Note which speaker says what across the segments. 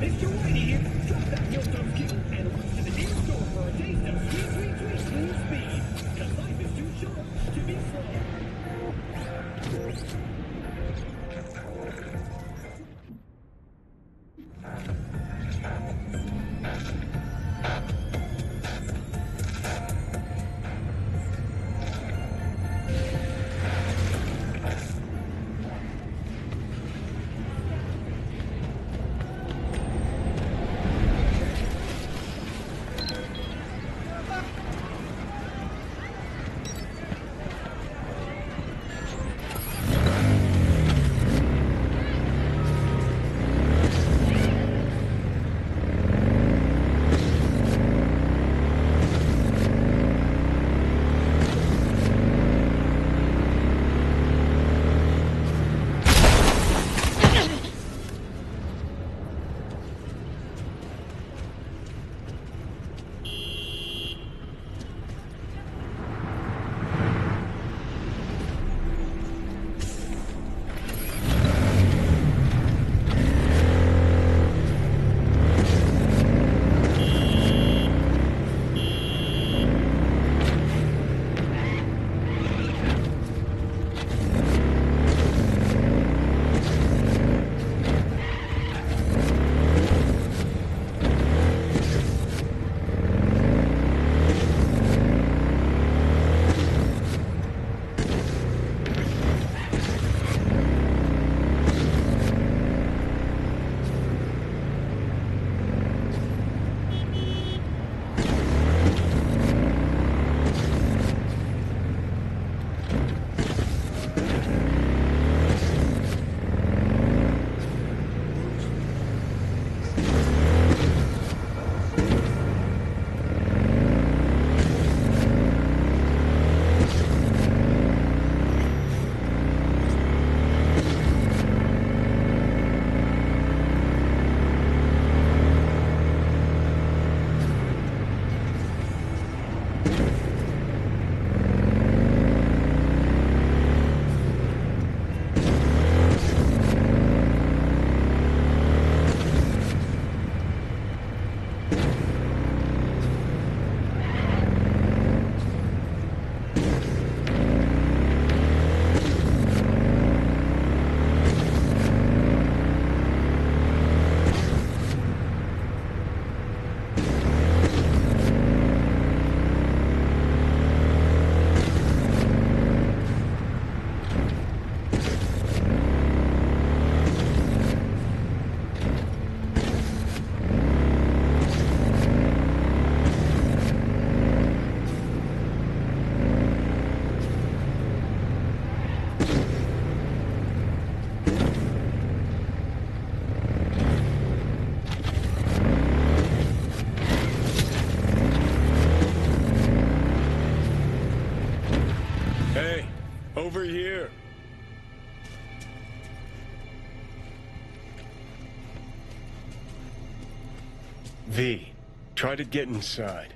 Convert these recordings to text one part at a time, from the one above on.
Speaker 1: Mr. Whitey here. Drop that guilt-up skill and run to the nearest store for a taste of sweet, sweet, sweet smooth speed. Because life is too short to be slow.
Speaker 2: Over here. V, try to get inside.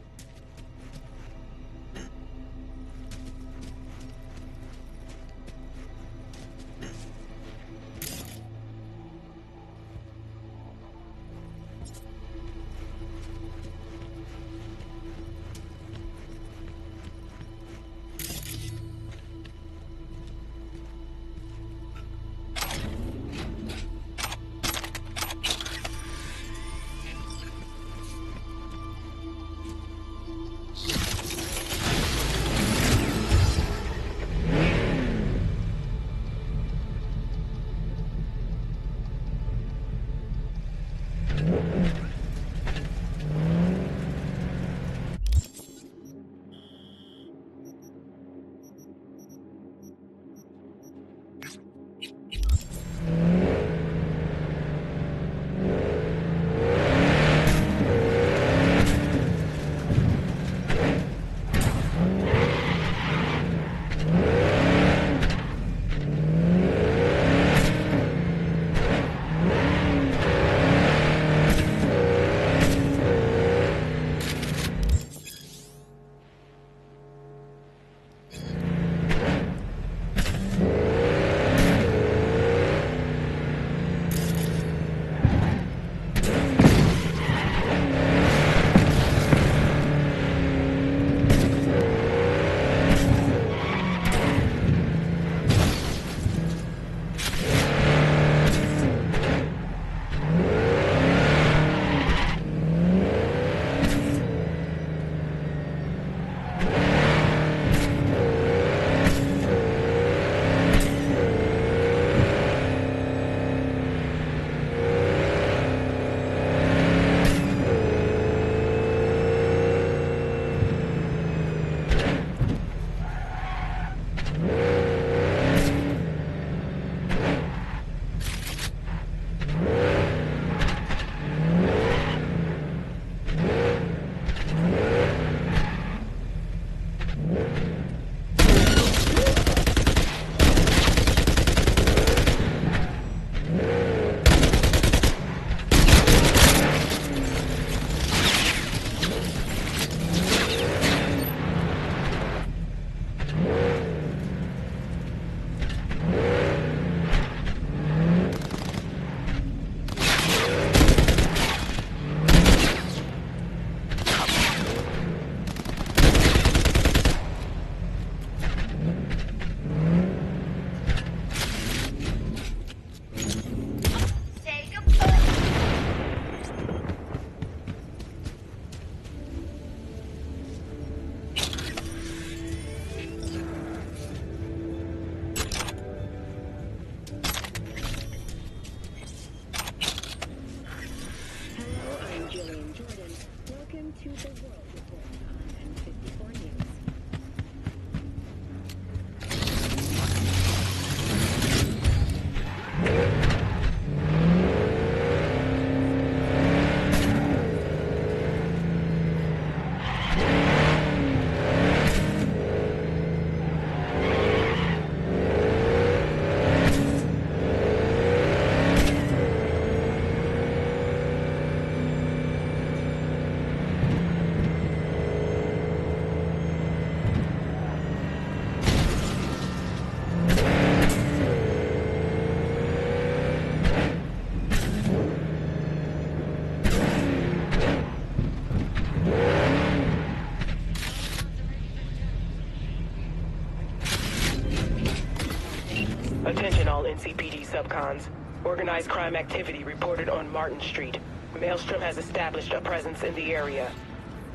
Speaker 3: Attention all NCPD subcons. Organized crime activity reported on Martin Street. Maelstrom has established a presence in the area.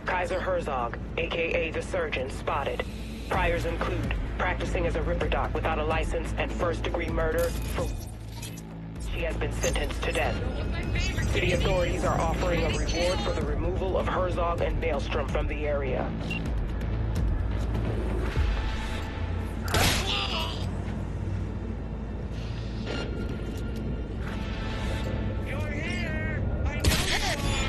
Speaker 3: Kaiser Herzog, aka the Surgeon, spotted. Priors include practicing as a Ripper Doc without a license and first-degree murder for... She has been sentenced to death. City authorities are offering a reward for the removal of Herzog and Maelstrom from the area.
Speaker 1: You're here! I know you are!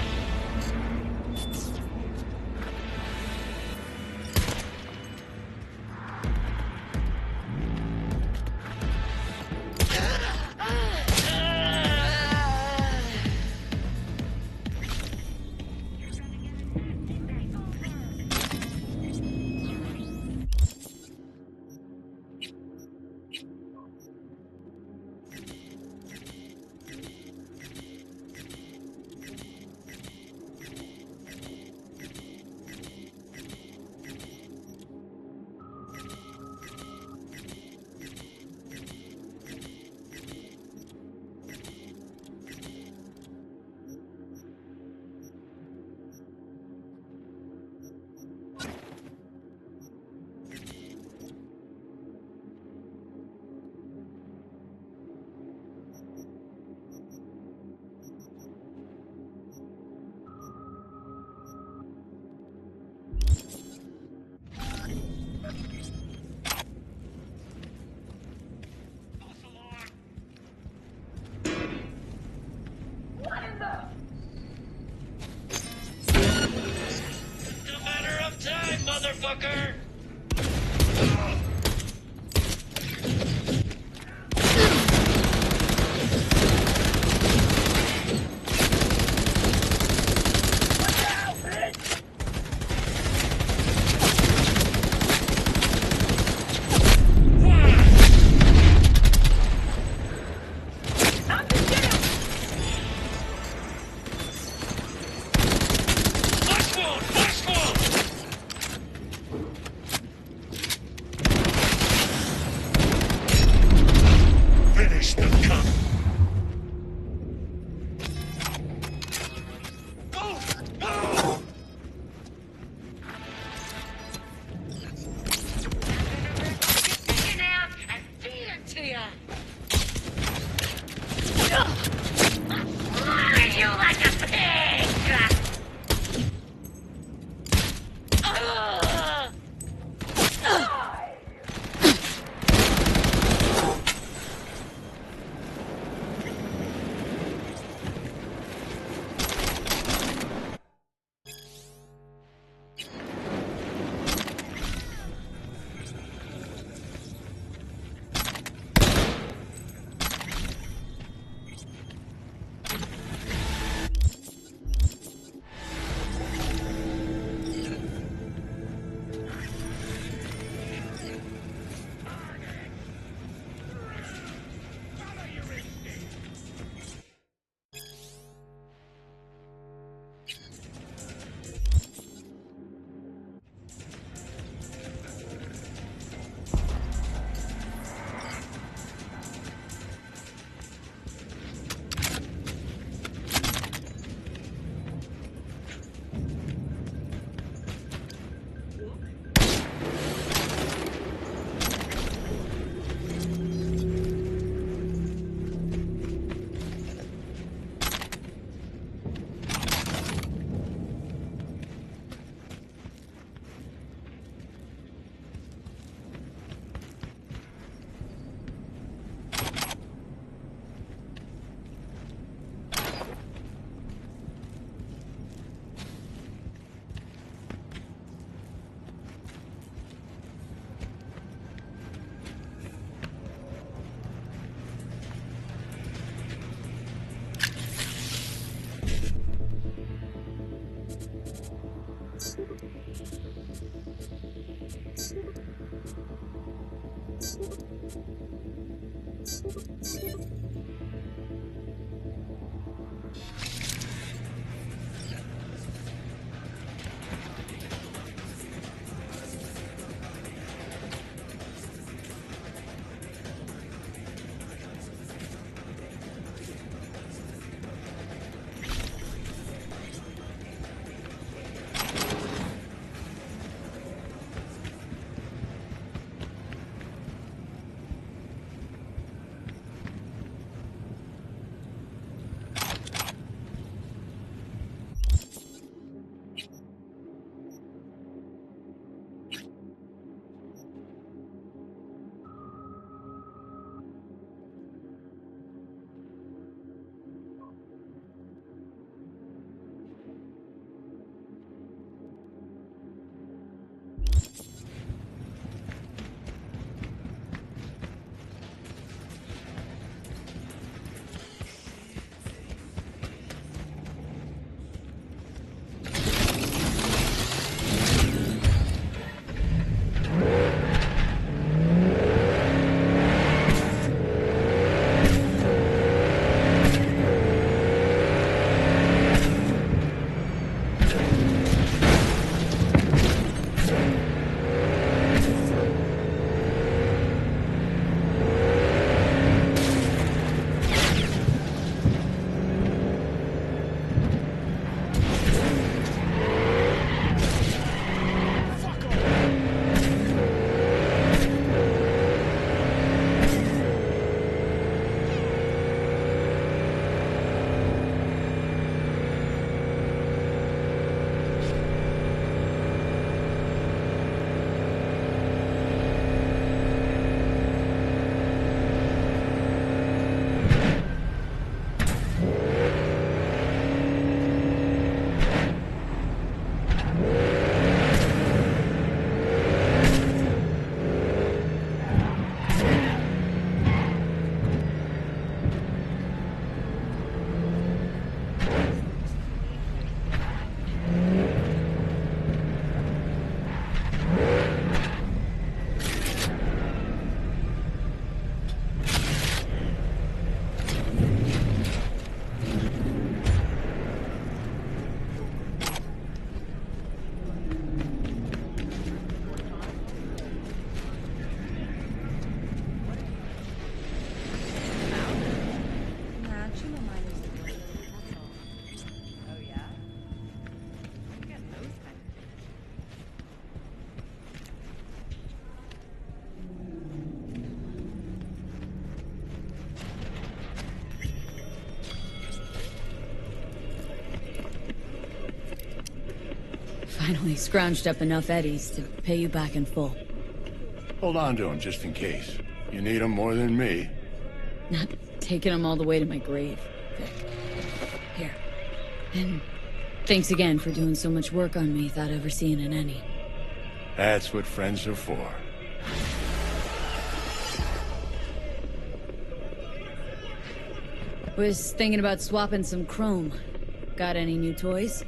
Speaker 4: It's a matter of time, motherfucker! Finish the cup!
Speaker 5: You like a pig!
Speaker 6: Finally scrounged up enough eddies to pay you back in full.
Speaker 7: Hold on to him just in case. You need him more than me.
Speaker 6: Not taking them all the way to my grave, Vic. Here. And thanks again for doing so much work on me without ever seeing an any.
Speaker 7: That's what friends are for.
Speaker 6: Was thinking about swapping some chrome. Got any new toys?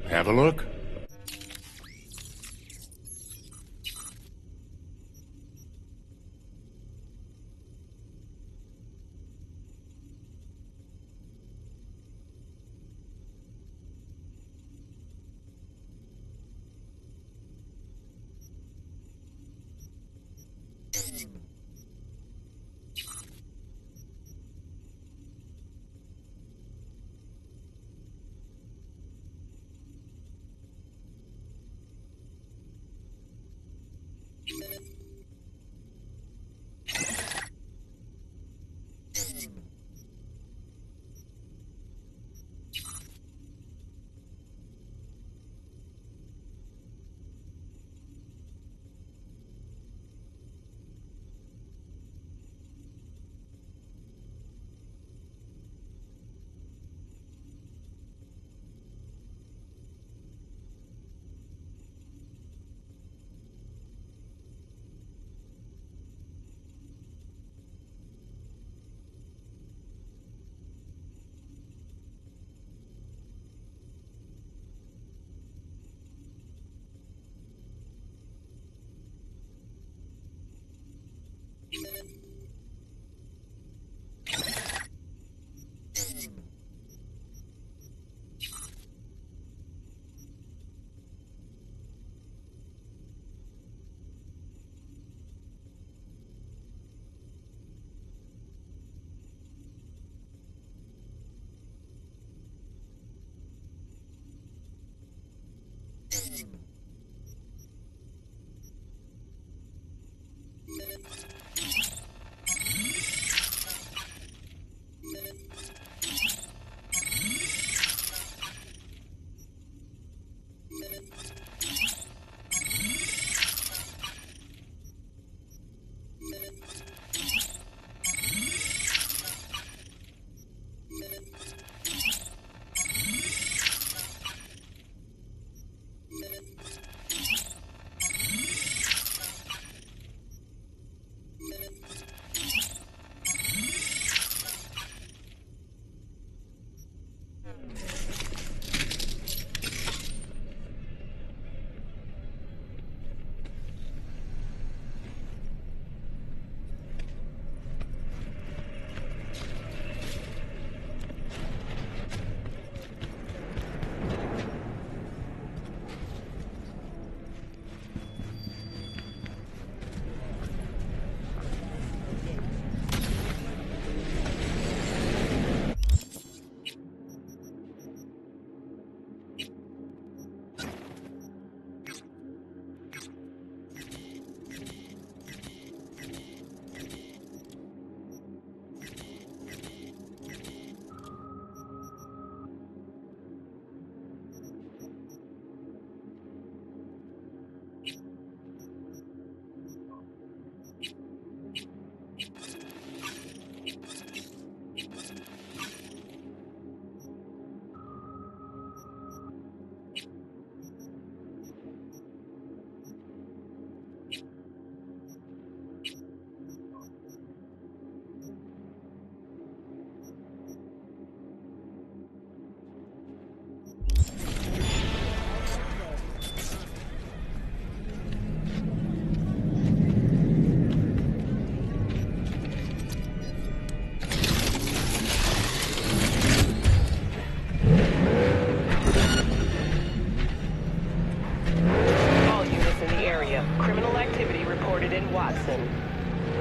Speaker 7: Have a look.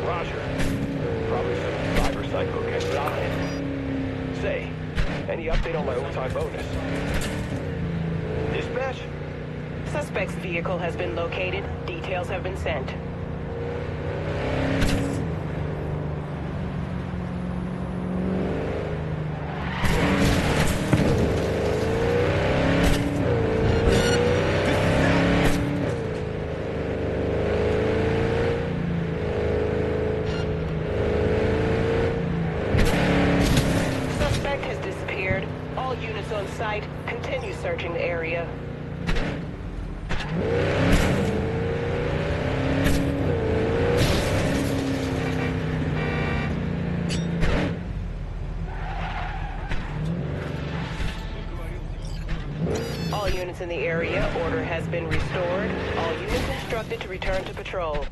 Speaker 2: Roger. Probably some cyber psycho gets on it. Say, any update on my overtime bonus? Dispatch?
Speaker 3: Suspect's vehicle has been located. Details have been sent.
Speaker 1: This
Speaker 3: All units on site, continue searching the area. All units in the area, order has been restored. All units instructed to return to patrol.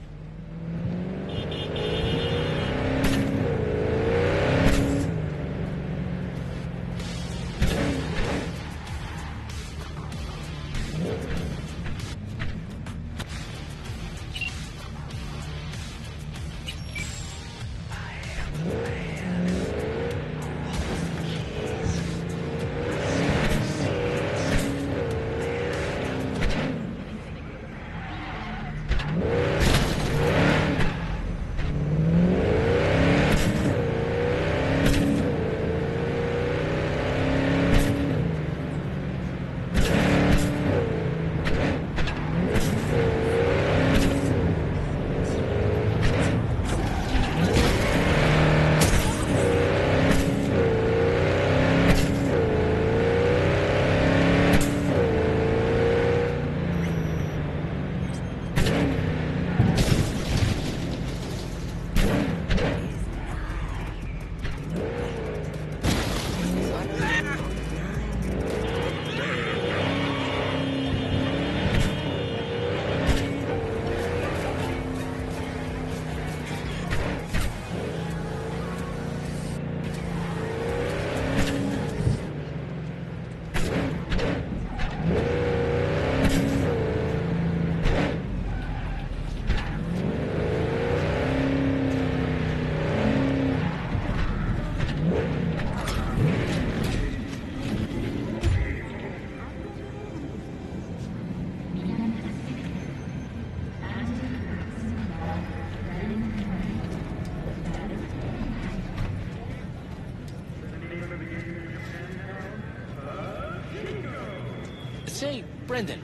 Speaker 8: Say, Brendan,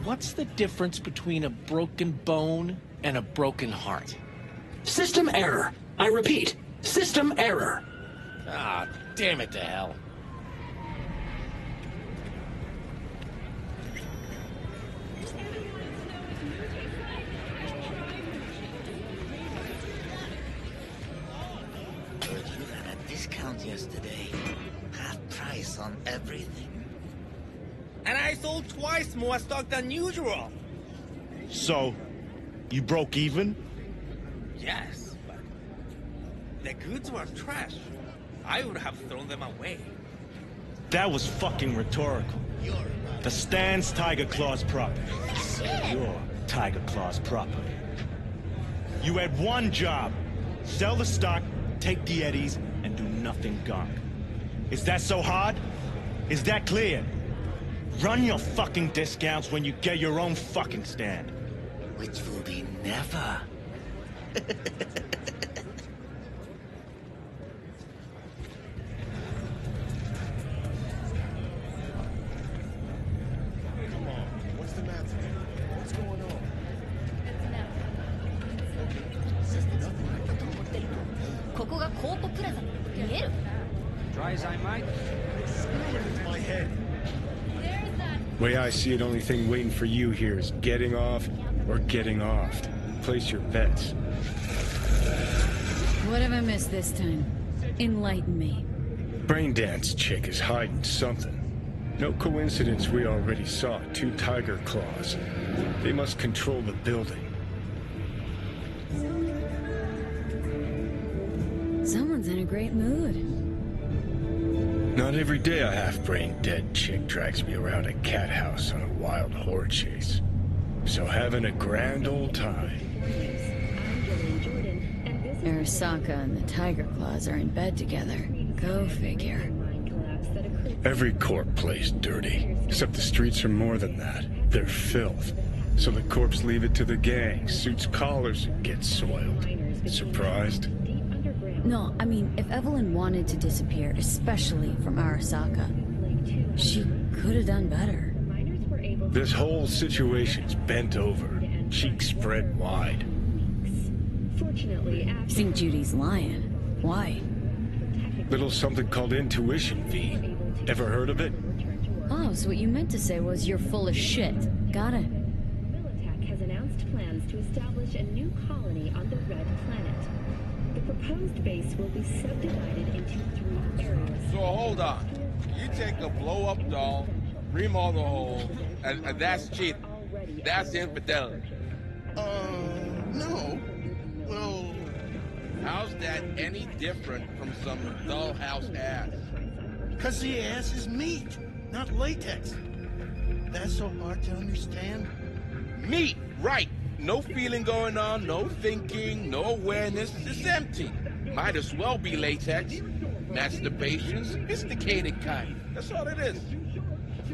Speaker 8: what's the difference between a broken bone and a broken heart?
Speaker 9: System error. I repeat, system error.
Speaker 8: Ah, damn it to hell.
Speaker 10: Heard you had a discount yesterday. Half price on everything.
Speaker 4: And I sold twice more stock than usual.
Speaker 11: So, you broke even?
Speaker 4: Yes, but the goods were trash. I would have thrown them away.
Speaker 11: That was fucking rhetorical. The Stan's Tiger Claw's property. Your Tiger Claw's property. You had one job. Sell the stock, take the eddies, and do nothing gunk. Is that so hard? Is that clear? Run your fucking discounts when you get your own fucking stand.
Speaker 10: Which will be never.
Speaker 7: Come on, what's the matter? What's going on?
Speaker 1: Try as I might.
Speaker 7: My head. Way I see it, only thing waiting for you here is getting off or getting offed. Place your bets.
Speaker 6: What have I missed this time? Enlighten me.
Speaker 7: Braindance chick is hiding something. No coincidence we already saw 2 Tiger Claws. They must control the building.
Speaker 6: Someone's in a great mood.
Speaker 7: Not every day a half-brain dead chick drags me around a cat house on a wild horde chase. So having a grand old time.
Speaker 6: Arasaka and the Tiger Claws are in bed together. Go figure.
Speaker 7: Every corp plays dirty, except the streets are more than that. They're filth. So the corps leave it to the gang, suits collars and get soiled. Surprised?
Speaker 6: No, I mean, if Evelyn wanted to disappear, especially from Arasaka, she could have done better.
Speaker 7: This whole situation's bent over, cheeks spread wide.
Speaker 6: You think Judy's lying? Why?
Speaker 7: Little something called intuition, V. Ever heard of it?
Speaker 6: Oh, so what you meant to say was you're full of shit. Got it.
Speaker 12: Militech has announced plans to establish a new colony on the Red Planet. The proposed base will be subdivided into 3 areas.
Speaker 13: So hold on. You take a blow-up doll, remodel the hole, and that's cheating. That's infidelity.
Speaker 14: No. Well,
Speaker 13: how's that any different from some dollhouse ass?
Speaker 14: 'Cause the ass is meat, not latex. That's so hard to understand.
Speaker 13: Meat, right. No feeling going on, no thinking, no awareness. It's empty. Might as well be latex. Masturbation, sophisticated kind. That's all it is.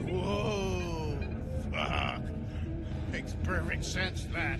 Speaker 14: Whoa. Fuck. Makes perfect sense, that.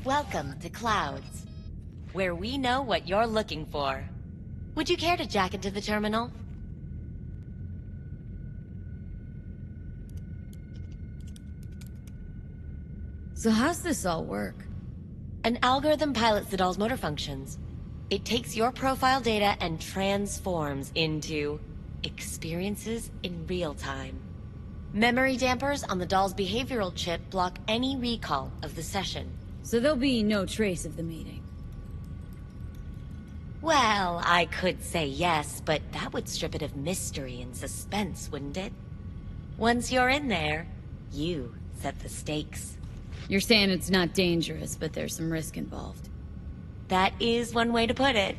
Speaker 15: Welcome to Clouds, where we know what you're looking for. Would you care to jack into the terminal?
Speaker 6: So how's this all work?
Speaker 15: An algorithm pilots the doll's motor functions. It takes your profile data and transforms into experiences in real time. Memory dampers on the doll's behavioral chip block any recall of the session.
Speaker 6: So there'll be no trace of the meeting.
Speaker 15: Well, I could say yes, but that would strip it of mystery and suspense, wouldn't it? Once you're in there, you set the stakes.
Speaker 6: You're saying it's not dangerous, but there's some risk involved.
Speaker 15: That is one way to put it.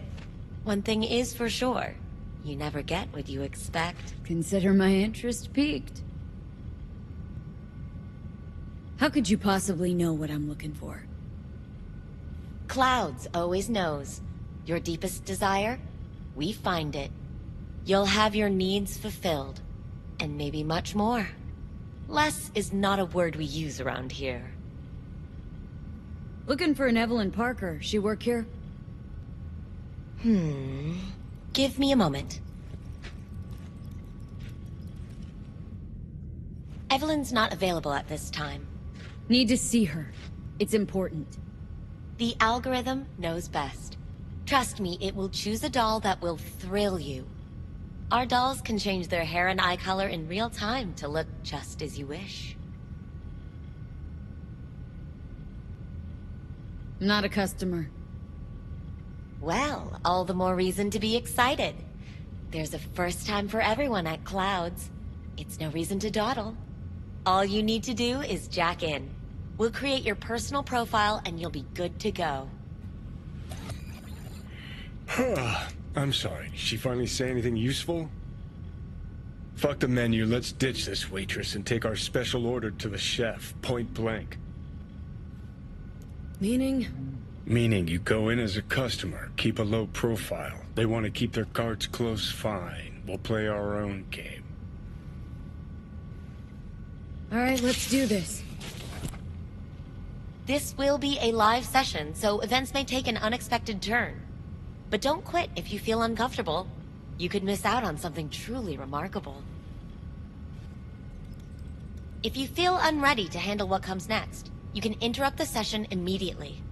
Speaker 15: One thing is for sure. You never get what you expect.
Speaker 6: Consider my interest piqued. How could you possibly know what I'm looking for?
Speaker 15: Clouds always knows. Your deepest desire? We find it. You'll have your needs fulfilled. And maybe much more. Less is not a word we use around here.
Speaker 6: Looking for an Evelyn Parker. She work here?
Speaker 15: Give me a moment. Evelyn's not available at this time.
Speaker 6: Need to see her. It's important.
Speaker 15: The algorithm knows best. Trust me, it will choose a doll that will thrill you. Our dolls can change their hair and eye color in real time to look just as you wish.
Speaker 6: I'm not a customer.
Speaker 15: Well, all the more reason to be excited. There's a first time for everyone at Clouds. It's no reason to dawdle. All you need to do is jack in. We'll create your personal profile and you'll be good to go.
Speaker 7: I'm sorry. Did she finally say anything useful? Fuck the menu. Let's ditch this waitress and take our special order to the chef, point blank.
Speaker 6: Meaning?
Speaker 7: Meaning you go in as a customer, keep a low profile. They want to keep their cards close, fine. We'll play our own game.
Speaker 6: All right, let's do this.
Speaker 15: This will be a live session, so events may take an unexpected turn. But don't quit if you feel uncomfortable. You could miss out on something truly remarkable. If you feel unready to handle what comes next, you can interrupt the session immediately.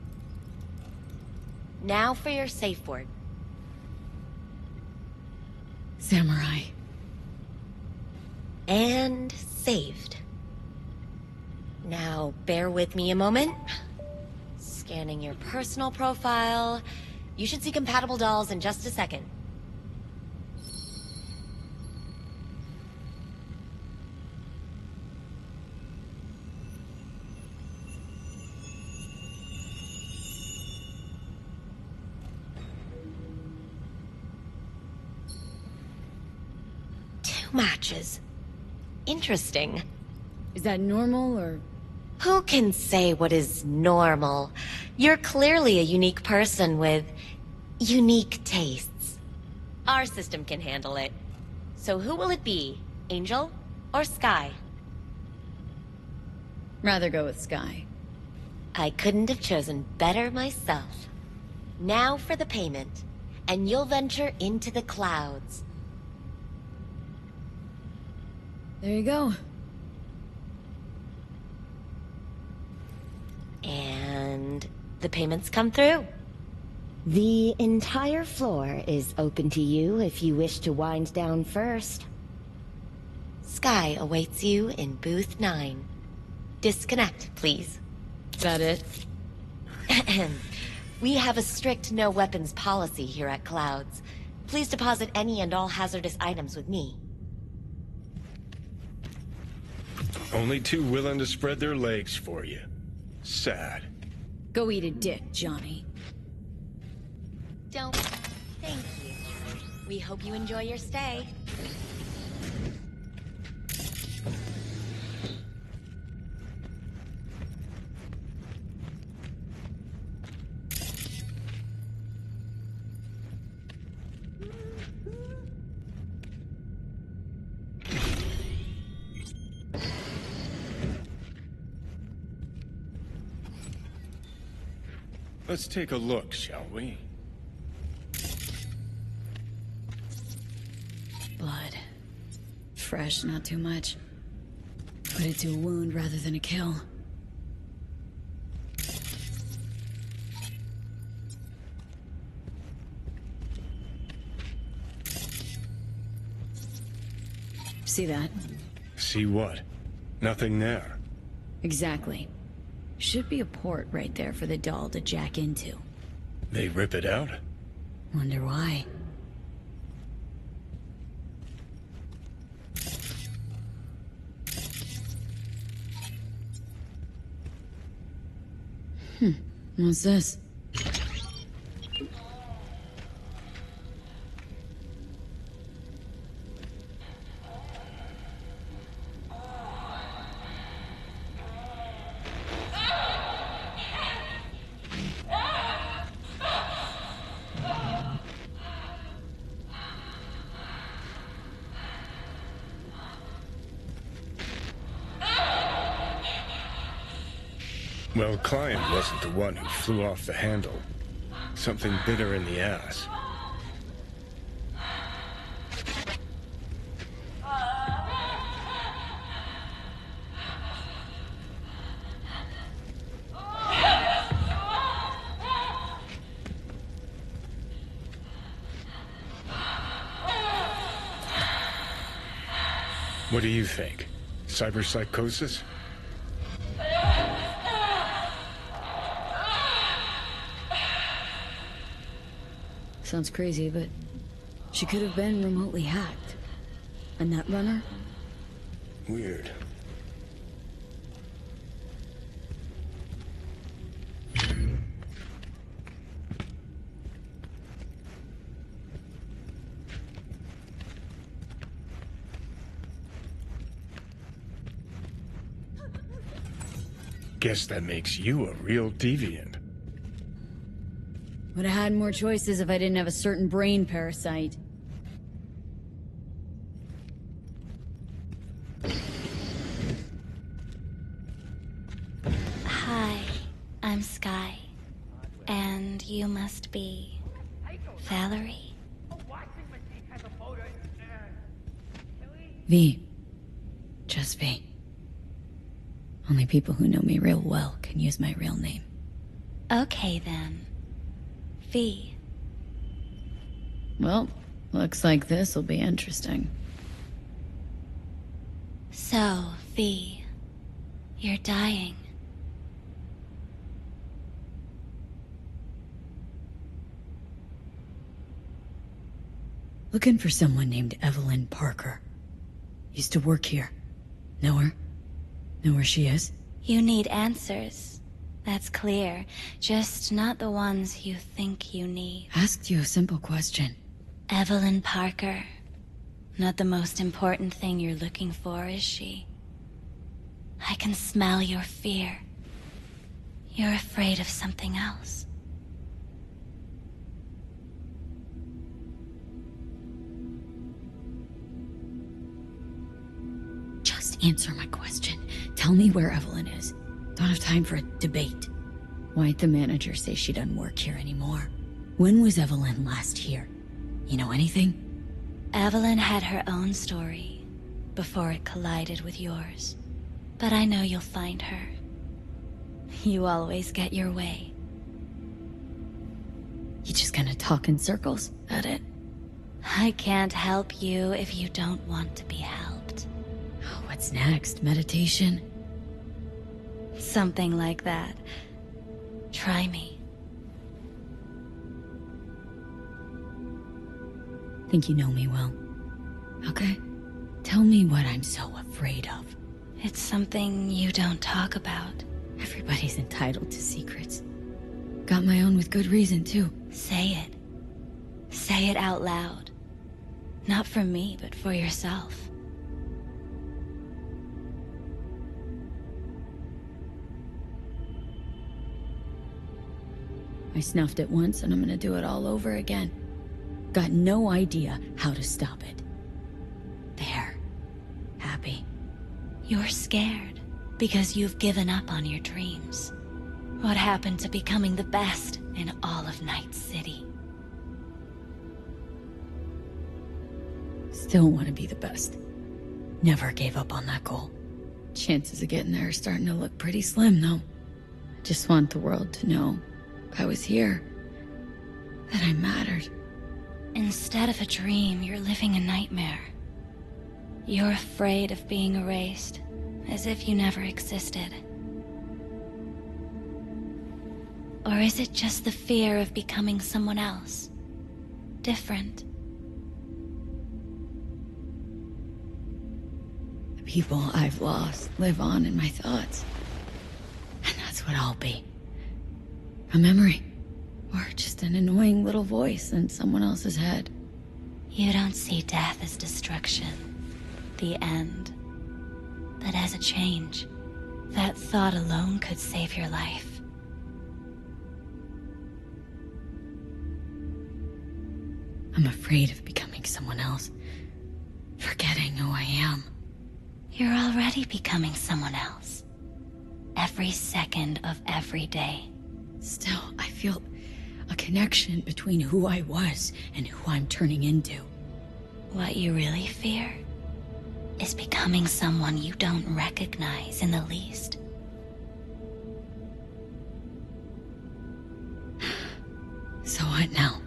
Speaker 15: Now for your safe word.
Speaker 6: Samurai.
Speaker 15: And saved. Now, bear with me a moment. Scanning your personal profile. You should see compatible dolls in just a second. Two matches. Interesting.
Speaker 6: Is that normal or
Speaker 15: Who can say what is normal? You're clearly a unique person with unique tastes. Our system can handle it. So who will it be? Angel or Sky?
Speaker 6: Rather go with Sky.
Speaker 15: I couldn't have chosen better myself. Now for the payment, and you'll venture into the clouds.
Speaker 6: There you go.
Speaker 15: And the payments come through.
Speaker 16: The entire floor is open to you if you wish to wind down first.
Speaker 15: Sky awaits you in booth 9. Disconnect, please.
Speaker 6: Is that it?
Speaker 15: We have a strict no weapons policy here at Clouds. Please deposit any and all hazardous items with me.
Speaker 7: Only two willing to spread their legs for you. Sad.
Speaker 6: Go eat a dick, Johnny.
Speaker 15: Don't. Thank you. We hope you enjoy your stay.
Speaker 7: Let's take a look, shall we?
Speaker 6: Blood. Fresh, not too much. Put it to a wound rather than a kill. See that?
Speaker 7: See what? Nothing there.
Speaker 6: Exactly. Should be a port right there for the doll to jack into.
Speaker 7: They rip it out?
Speaker 6: Wonder why. What's this?
Speaker 7: Well, Client wasn't the one who flew off the handle. Something bit her in the ass. What do you think? Cyberpsychosis?
Speaker 6: Sounds crazy, but she could have been remotely hacked. A netrunner?
Speaker 7: Weird. Guess that makes you a real deviant.
Speaker 6: Would have had more choices if I didn't have a certain brain parasite.
Speaker 17: Hi, I'm Sky. And you must be... Valerie?
Speaker 6: V. Just V. Only people who know me real well can use my real name.
Speaker 17: Okay then. V.
Speaker 6: Well, looks like this'll be interesting.
Speaker 17: So, V. You're dying.
Speaker 6: Looking for someone named Evelyn Parker. Used to work here. Know her? Know where she is?
Speaker 17: You need answers. That's clear. Just not the ones you think you need.
Speaker 6: Asked you a simple question.
Speaker 17: Evelyn Parker. Not the most important thing you're looking for, is she? I can smell your fear. You're afraid of something else.
Speaker 6: Just answer my question. Tell me where Evelyn is. Don't have time for a debate. Why'd the manager say she doesn't work here anymore? When was Evelyn last here? You know anything?
Speaker 17: Evelyn had her own story before it collided with yours. But I know you'll find her. You always get your way.
Speaker 6: You just gonna talk in circles? That it?
Speaker 17: I can't help you if you don't want to be helped.
Speaker 6: What's next? Meditation?
Speaker 17: Something like that. Try me.
Speaker 6: Think you know me well. Okay? Tell me what I'm so afraid of.
Speaker 17: It's something you don't talk about.
Speaker 6: Everybody's entitled to secrets. Got my own with good reason, too.
Speaker 17: Say it. Say it out loud. Not for me, but for yourself.
Speaker 6: I snuffed it once, and I'm gonna do it all over again. Got no idea how to stop it. There. Happy.
Speaker 17: You're scared because you've given up on your dreams. What happened to becoming the best in all of Night City?
Speaker 6: Still want to be the best. Never gave up on that goal. Chances of getting there are starting to look pretty slim, though. Just want the world to know I was here. That I mattered.
Speaker 17: Instead of a dream, you're living a nightmare. You're afraid of being erased, as if you never existed. Or is it just the fear of becoming someone else? Different?
Speaker 6: The people I've lost live on in my thoughts. And that's what I'll be. A memory. Or just an annoying little voice in someone else's head.
Speaker 17: You don't see death as destruction, the end, but as a change. That thought alone could save your life.
Speaker 6: I'm afraid of becoming someone else. Forgetting who I am.
Speaker 17: You're already becoming someone else. Every second of every day.
Speaker 6: Still, I feel a connection between who I was and who I'm turning into.
Speaker 17: What you really fear is becoming someone you don't recognize in the least.
Speaker 6: So what now?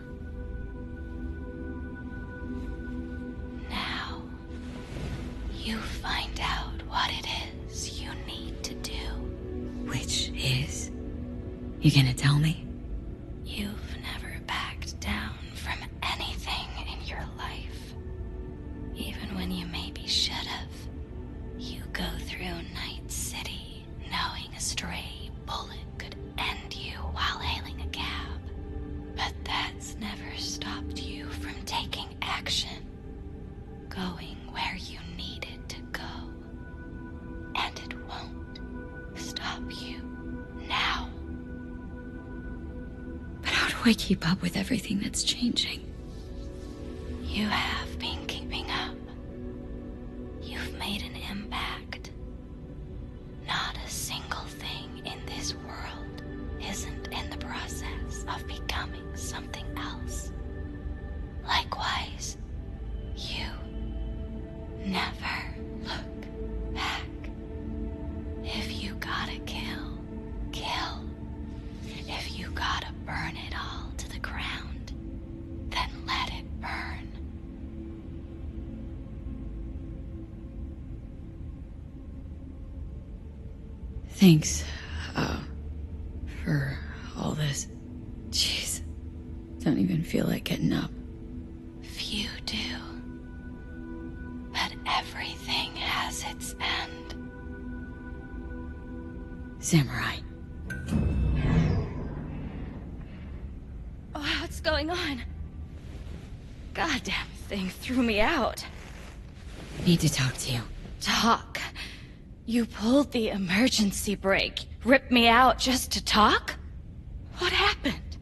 Speaker 17: Now, you find out what it is you need to do.
Speaker 6: Which is? You gonna tell me?
Speaker 17: You've never backed down from anything in your life. Even when you maybe should have. You go through Night City knowing a stray bullet could end you while hailing a cab. But that's never stopped you from taking action. Going where you needed to go. And it won't stop you now.
Speaker 6: But how do I keep up with everything that's changing?
Speaker 17: You have been keeping up. You've made an impact. Not a single thing in this world isn't in the process of becoming something else. Likewise, you never look back. If you gotta kill, kill. If you gotta burn it all to the ground, then let it burn.
Speaker 6: Thanks, for all this. Jeez. Don't even feel like getting up.
Speaker 17: Few do. But everything has its end.
Speaker 6: Samurai.
Speaker 17: Oh, what's going on? Goddamn thing threw me out.
Speaker 6: Need to talk to you.
Speaker 17: Talk.
Speaker 6: You pulled the emergency brake, ripped me out just to talk? What happened?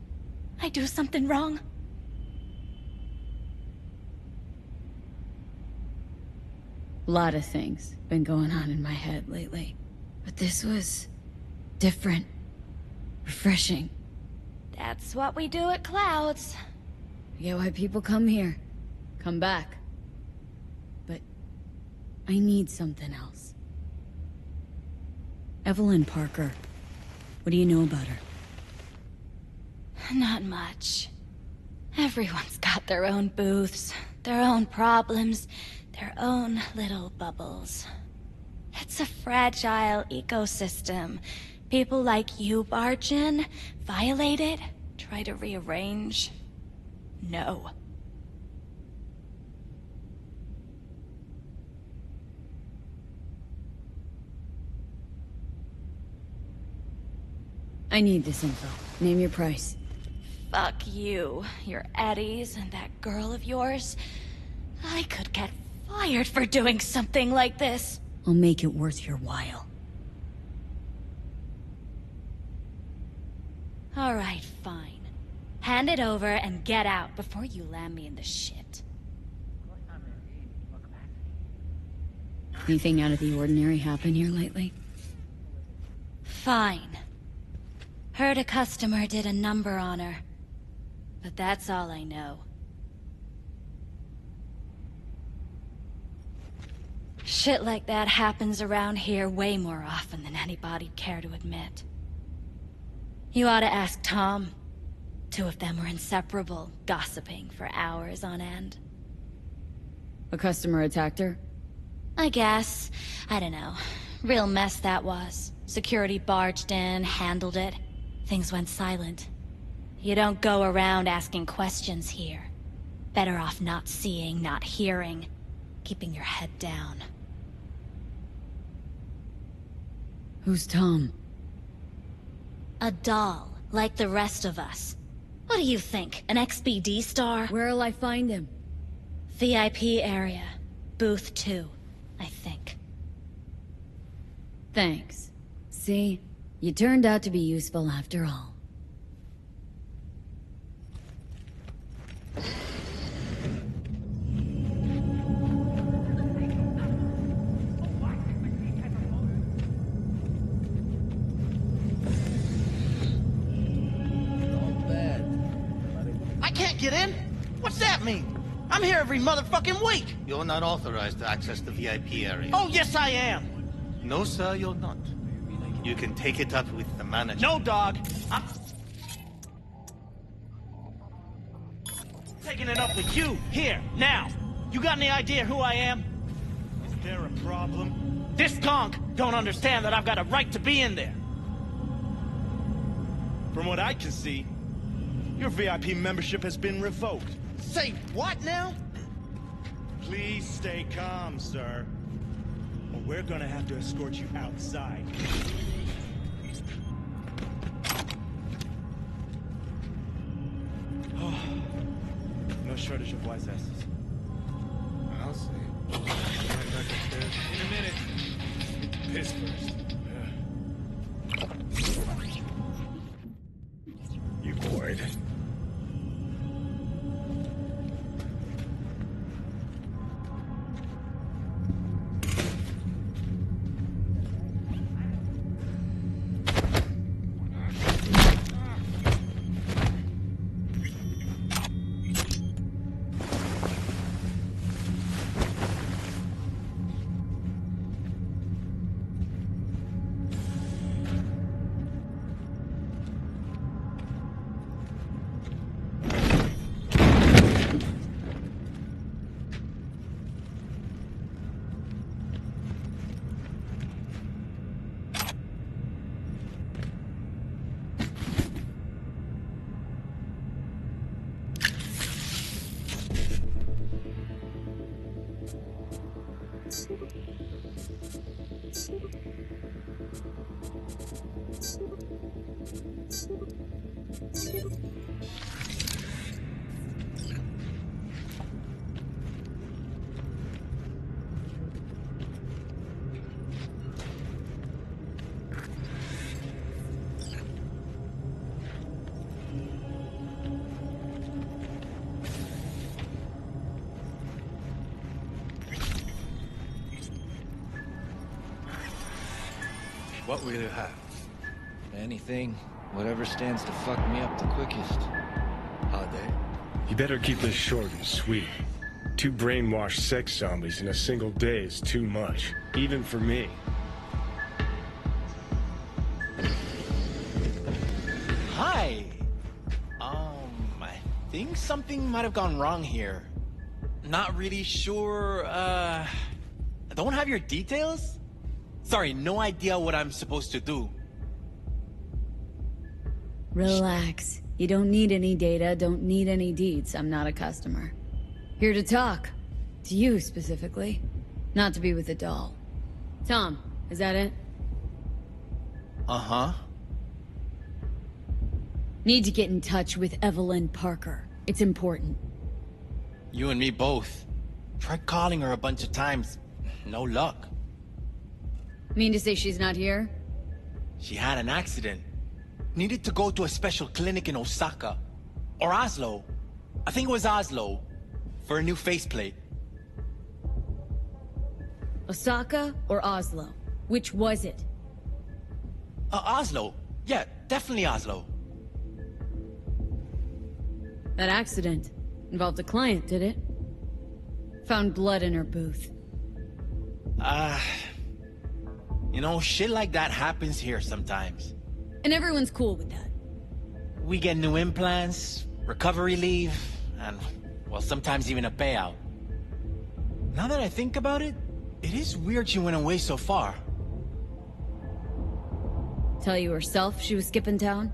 Speaker 6: I do something wrong? A lot of things been going on in my head lately. But this was different. Refreshing.
Speaker 17: That's what we do at Clouds.
Speaker 6: I get why people come here. Come back. But I need something else. Evelyn Parker. What do you know about her?
Speaker 17: Not much. Everyone's got their own booths, their own problems, their own little bubbles. It's a fragile ecosystem. People like you barge in, violate it, try to rearrange. No.
Speaker 6: I need this info. Name your price.
Speaker 17: Fuck you, your Eddies, and that girl of yours. I could get fired for doing something like this.
Speaker 6: I'll make it worth your while.
Speaker 17: All right, fine. Hand it over and get out before you land me in the shit.
Speaker 6: Anything out of the ordinary happen here lately?
Speaker 17: Fine. Heard a customer did a number on her. But that's all I know. Shit like that happens around here way more often than anybody'd care to admit. You ought to ask Tom. Two of them were inseparable, gossiping for hours on end.
Speaker 6: A customer attacked her?
Speaker 17: I guess. I don't know. Real mess that was. Security barged in, handled it. Things went silent. You don't go around asking questions here. Better off not seeing, not hearing. Keeping your head down.
Speaker 6: Who's Tom?
Speaker 17: A doll, like the rest of us. What do you think, an XBD star?
Speaker 6: Where'll I find him?
Speaker 17: VIP area. Booth 2, I think.
Speaker 6: Thanks. See? You turned out to be useful after all.
Speaker 14: I can't get in? What's that mean? I'm here every motherfucking week!
Speaker 10: You're not authorized to access the VIP area.
Speaker 14: Oh, yes I am!
Speaker 10: No, sir, you're not. You can take it up with the manager.
Speaker 14: No, dog! I'm taking it up with you, here, now! You got any idea who I am?
Speaker 11: Is there a problem?
Speaker 14: This gonk don't understand that I've got a right to be in there.
Speaker 11: From what I can see, your VIP membership has been revoked.
Speaker 14: Say what now?
Speaker 11: Please stay calm, sir. Or we're gonna have to escort you outside. No shortage of wise asses.
Speaker 7: I'll see. Right back upstairs.
Speaker 11: In a minute. Piss first.
Speaker 7: You bored?
Speaker 18: What will you have? Anything, whatever stands to fuck me up the quickest. How day?
Speaker 7: You better keep this short and sweet. 2 brainwashed sex zombies in a single day is too much, even for me.
Speaker 8: Hi! I think something might have gone wrong here. Not really sure, don't have your details? Sorry, no idea what I'm supposed to do.
Speaker 6: Relax. You don't need any data, don't need any deeds. I'm not a customer. Here to talk. To you, specifically. Not to be with a doll. Tom, is that it?
Speaker 8: Uh-huh.
Speaker 6: Need to get in touch with Evelyn Parker. It's important.
Speaker 8: You and me both. Tried calling her a bunch of times. No luck.
Speaker 6: Mean to say she's not here?
Speaker 8: She had an accident. Needed to go to a special clinic in Osaka. Or Oslo. I think it was Oslo. For a new faceplate.
Speaker 6: Osaka or Oslo? Which was it?
Speaker 8: Oslo. Yeah, definitely Oslo.
Speaker 6: That accident involved a client, did it? Found blood in her booth.
Speaker 8: You know, shit like that happens here sometimes.
Speaker 6: And everyone's cool with that.
Speaker 8: We get new implants, recovery leave, and, well, sometimes even a payout. Now that I think about it, it is weird she went away so far.
Speaker 6: Tell you herself she was skipping town?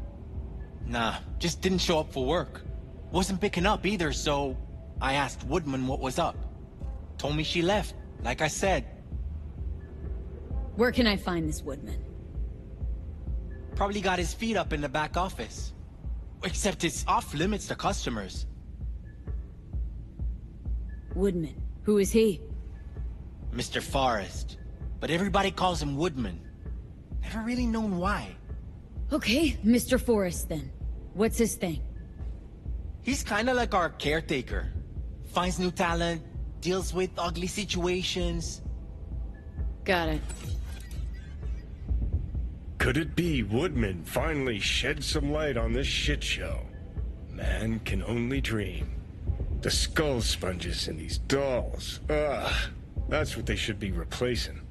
Speaker 8: Nah, just didn't show up for work. Wasn't picking up either, so I asked Woodman what was up. Told me she left, like I said.
Speaker 6: Where can I find this Woodman?
Speaker 8: Probably got his feet up in the back office. Except it's off limits to customers.
Speaker 6: Woodman. Who is he?
Speaker 8: Mr. Forrest. But everybody calls him Woodman. Never really known why.
Speaker 6: Okay, Mr. Forrest then. What's his thing?
Speaker 8: He's kinda like our caretaker. Finds new talent, deals with ugly situations.
Speaker 6: Got it.
Speaker 7: Could it be Woodman finally shed some light on this shit show? Man can only dream. The skull sponges in these dolls. Ugh. That's what they should be replacing.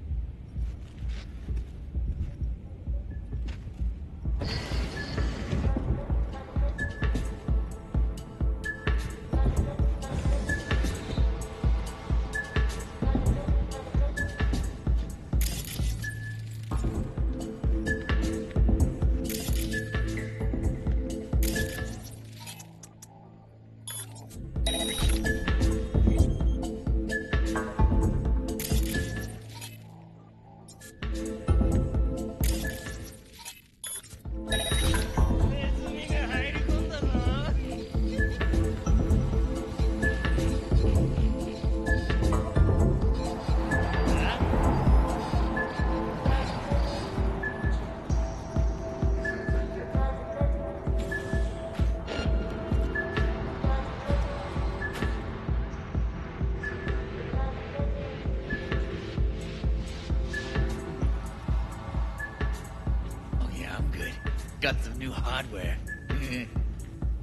Speaker 10: Got some new hardware.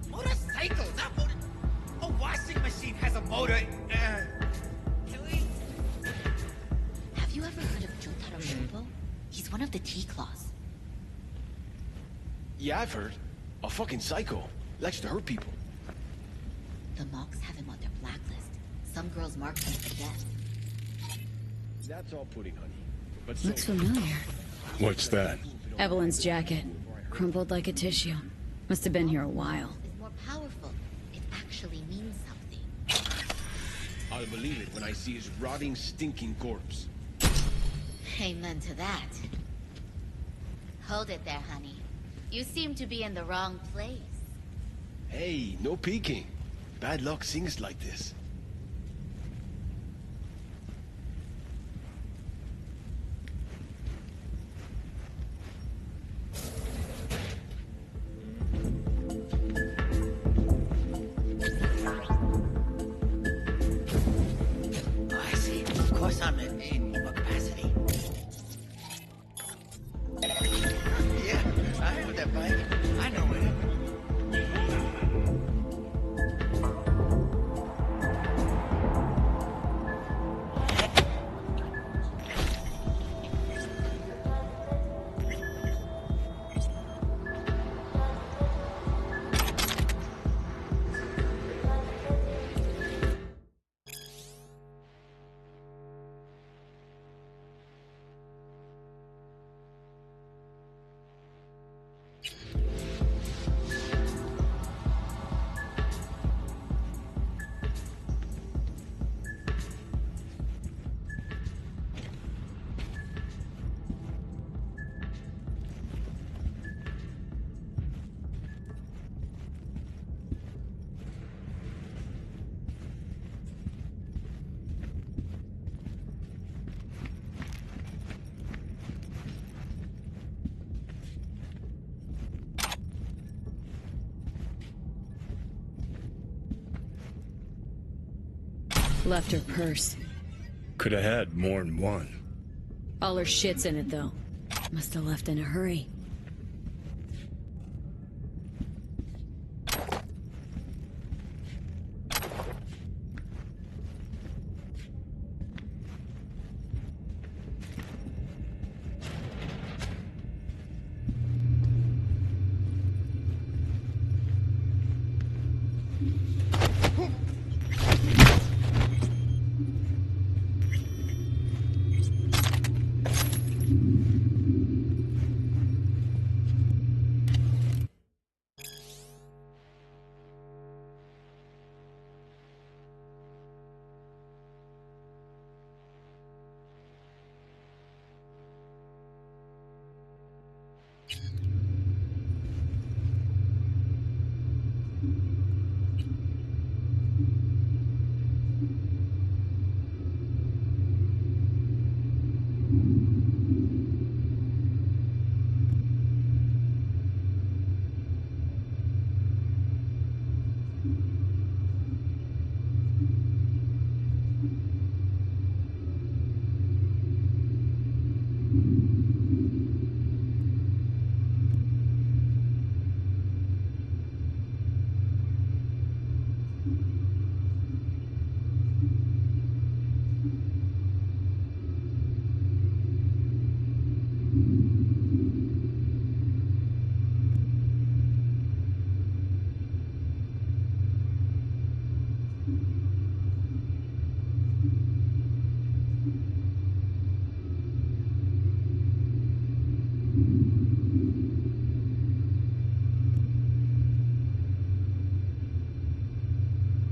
Speaker 5: Motorcycle, not motor. A washing machine has a motor.
Speaker 19: Have you ever heard of Jotaro Shimbo? He's one of the T-Claws.
Speaker 11: Yeah, I've heard. A fucking psycho. Likes to hurt people.
Speaker 19: The Mox have him on their blacklist. Some girls marked him for death.
Speaker 11: That's all pudding, honey. But
Speaker 6: Looks familiar.
Speaker 7: What's that?
Speaker 6: Evelyn's jacket. Crumpled like a tissue. Must have been here a while.
Speaker 19: It's more powerful. It actually means something.
Speaker 11: I'll believe it when I see his rotting, stinking corpse.
Speaker 19: Amen to that. Hold it there, honey. You seem to be in the wrong place.
Speaker 11: Hey, no peeking. Bad luck sings like this.
Speaker 10: I see. Of course I'm in what capacity?
Speaker 6: Left her purse.
Speaker 7: Could have had more than one.
Speaker 6: All her shit's in it, though. Must have left in a hurry.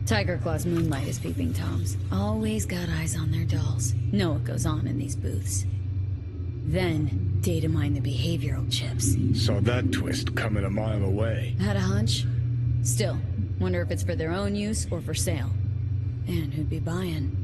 Speaker 6: Tiger Claw's moonlight is peeping Toms. Always got eyes on their dolls. Know what goes on in these booths. Then, data mine the behavioral chips.
Speaker 7: Saw that twist coming a mile away.
Speaker 6: Had a hunch? Still, wonder if it's for their own use or for sale. And who'd be buying?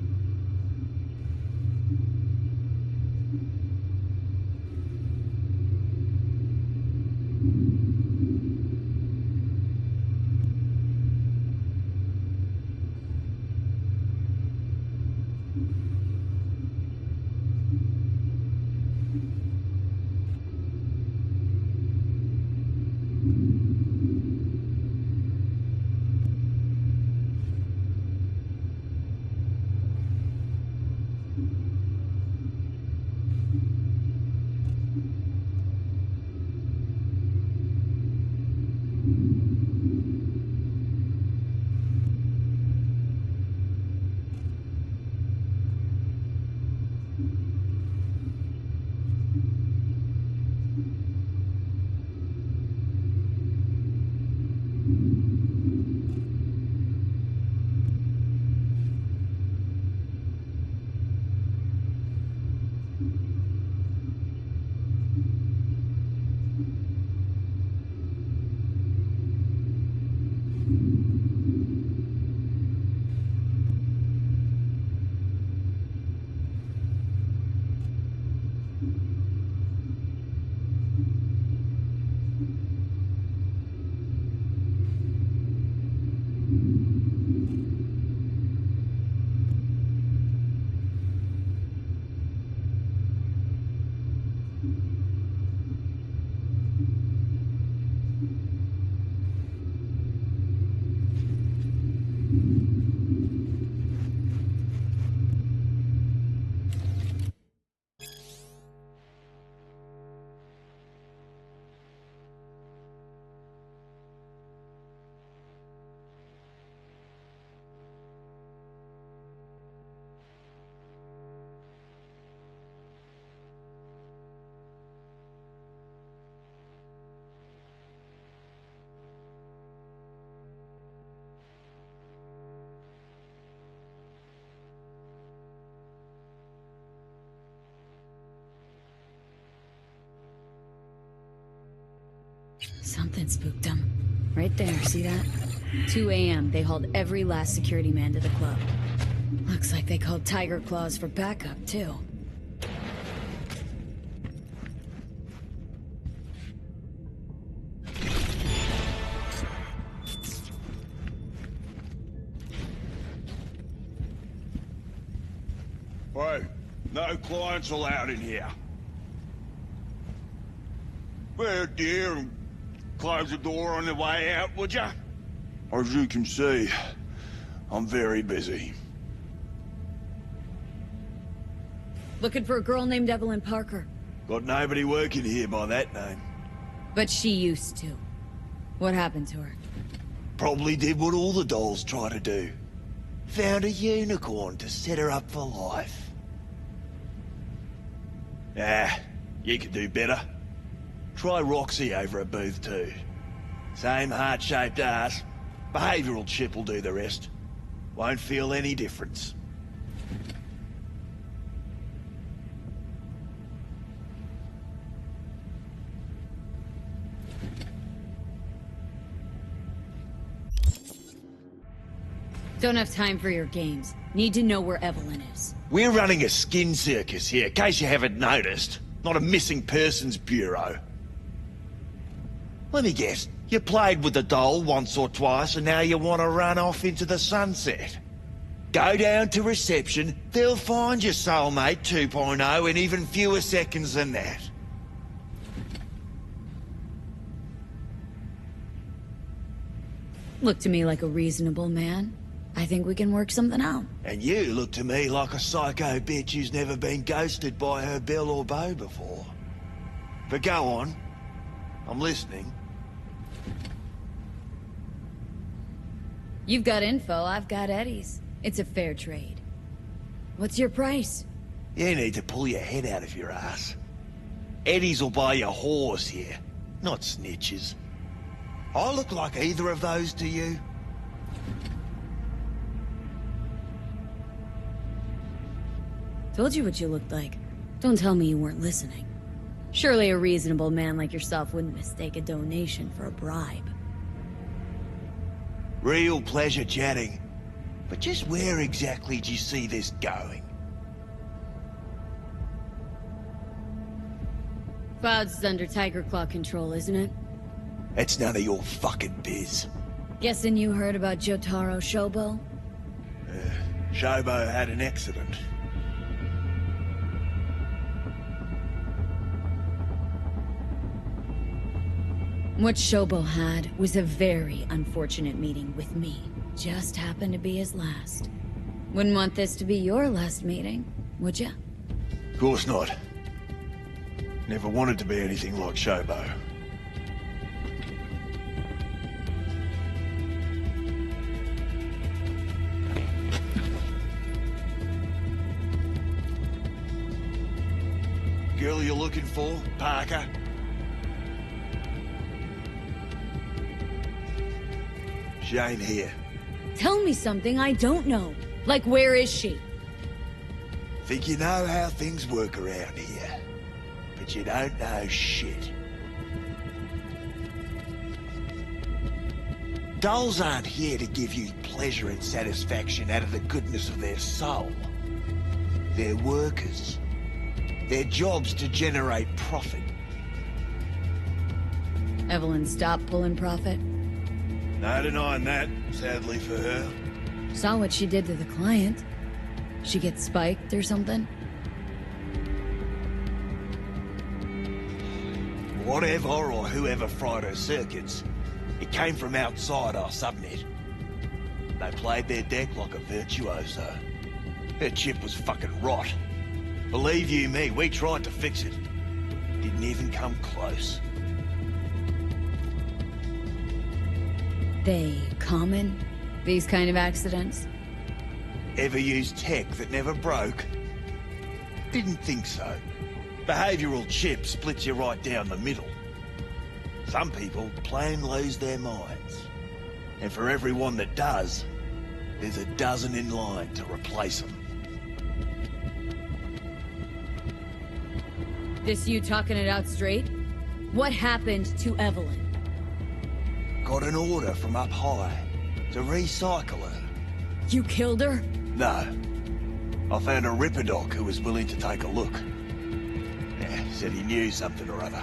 Speaker 6: Something spooked them. Right there, see that? 2 a.m., they hauled every last security man to the club. Looks like they called Tiger Claws for backup, too.
Speaker 11: Hey, no clients allowed in here. Well, dear, and close the door on the way out, would ya? As you can see, I'm very busy.
Speaker 6: Looking for a girl named Evelyn Parker.
Speaker 11: Got nobody working here by that name.
Speaker 6: But she used to. What happened to her?
Speaker 11: Probably did what all the dolls try to do. Found a unicorn to set her up for life. Ah, you could do better. Try Roxy over at Booth 2. Same heart-shaped ass. Behavioral chip will do the rest. Won't feel any difference.
Speaker 6: Don't have time for your games. Need to know where Evelyn is.
Speaker 11: We're running a skin circus here, in case you haven't noticed. Not a missing persons bureau. Let me guess. You played with the doll once or twice, and now you want to run off into the sunset. Go down to reception, they'll find your soulmate 2.0 in even fewer seconds than that.
Speaker 6: Look to me like a reasonable man. I think we can work something out.
Speaker 11: And you look to me like a psycho bitch who's never been ghosted by her belle or beau before. But go on. I'm listening.
Speaker 6: You've got info, I've got Eddie's. It's a fair trade. What's your price?
Speaker 11: You need to pull your head out of your ass. Eddie's will buy you whores here, not snitches. I look like either of those to you?
Speaker 6: Told you what you looked like. Don't tell me you weren't listening. Surely a reasonable man like yourself wouldn't mistake a donation for a bribe.
Speaker 11: Real pleasure chatting. But just where exactly do you see this going?
Speaker 6: Cloud's is under Tiger Claw control, isn't it?
Speaker 11: It's none of your fucking biz.
Speaker 6: Guessing you heard about Jotaro Shobo?
Speaker 11: Shobo had an accident.
Speaker 6: What Shobo had was a very unfortunate meeting with me. Just happened to be his last. Wouldn't want this to be your last meeting, would ya?
Speaker 11: Of course not. Never wanted to be anything like Shobo. Girl you're looking for, Parker? She ain't here.
Speaker 6: Tell me something I don't know. Like, where is she?
Speaker 11: Think you know how things work around here. But you don't know shit. Dolls aren't here to give you pleasure and satisfaction out of the goodness of their soul. They're workers. Their job's to generate profit.
Speaker 6: Evelyn stopped pulling profit?
Speaker 11: No denying that, sadly for her.
Speaker 6: Saw what she did to the client. She gets spiked or something?
Speaker 11: Whatever or whoever fried her circuits, it came from outside our subnet. They played their deck like a virtuoso. Her chip was fucking rot. Believe you me, we tried to fix it. Didn't even come close.
Speaker 6: They common? These kind of accidents?
Speaker 11: Ever used tech that never broke? Didn't think so. Behavioral chip splits you right down the middle. Some people plain lose their minds. And for everyone that does, there's a dozen in line to replace them.
Speaker 6: This you talking it out straight? What happened to Evelyn?
Speaker 11: Got an order from up high to recycle her.
Speaker 6: You killed her?
Speaker 11: No. I found a Ripperdoc who was willing to take a look. Yeah, said he knew something or other.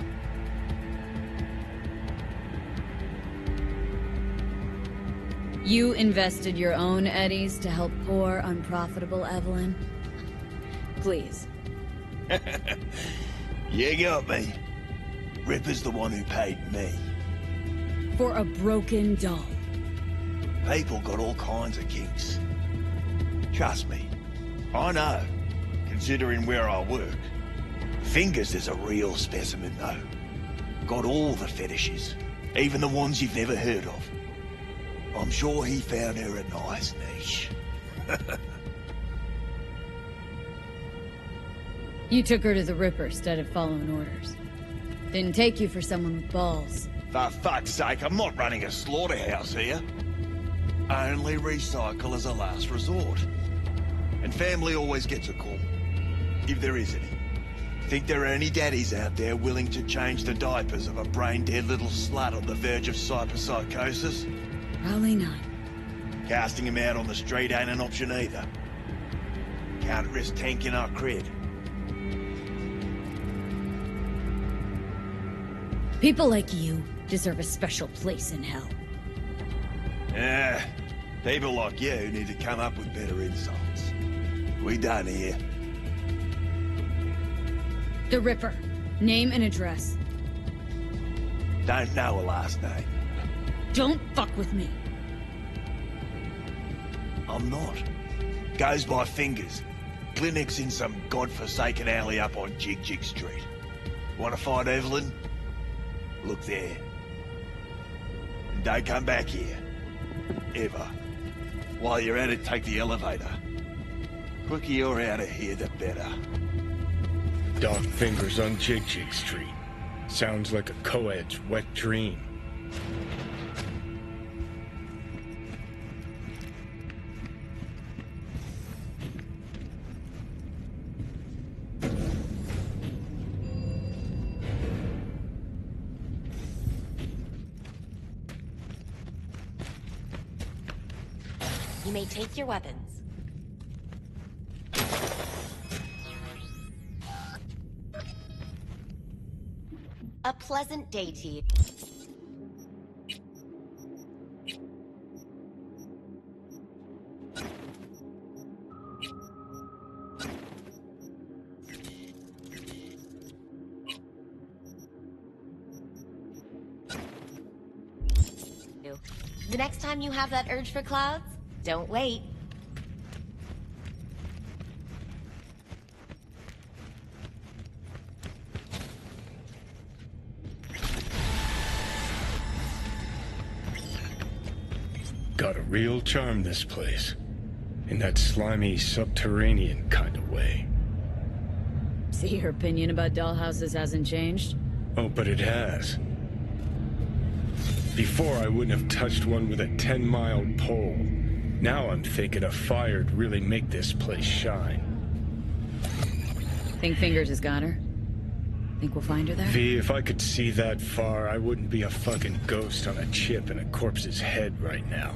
Speaker 6: You invested your own eddies to help poor, unprofitable Evelyn? please.
Speaker 20: You got me. Ripper's the one who paid me.
Speaker 6: For a broken doll.
Speaker 20: People got all kinds of kinks. Trust me, I know, considering where I work. Fingers is a real specimen, though. Got all the fetishes, even the ones you've never heard of. I'm sure he found her a nice niche.
Speaker 6: You took her to the Ripper instead of following orders. Didn't take you for someone with balls.
Speaker 20: For fuck's sake, I'm not running a slaughterhouse here. Only recycle as a last resort. And family always gets a call, if there is any. Think there are any daddies out there willing to change the diapers of a brain-dead little slut on the verge of cyberpsychosis?
Speaker 6: Probably not.
Speaker 20: Casting him out on the street ain't an option either. Can't risk tanking our cred.
Speaker 6: People like you deserve a special place in hell.
Speaker 20: People like you need to come up with better insults. We done here.
Speaker 6: The Ripper. Name and address.
Speaker 20: Don't know a last name.
Speaker 6: Don't fuck with me.
Speaker 20: I'm not. Goes by Fingers. Clinic's in some godforsaken alley up on Jig Jig Street. Want to find Evelyn? Look there. And don't come back here. Ever. While you're at it, take the elevator. Quicker you're out of here, the better.
Speaker 7: Dog Fingers on Jig Jig Street. Sounds like a co-ed's wet dream.
Speaker 15: You may take your weapons. A pleasant day to you. The next time you have that urge for clouds, don't wait.
Speaker 7: Got a real charm, this place. In that slimy, subterranean kind of way.
Speaker 6: See, your opinion about dollhouses hasn't changed?
Speaker 7: Oh, but it has. Before, I wouldn't have touched one with a 10-mile pole. Now I'm thinking a fire'd really make this place shine.
Speaker 6: Think Fingers has got her? Think we'll find her there?
Speaker 7: V, if I could see that far, I wouldn't be a fucking ghost on a chip in a corpse's head right now.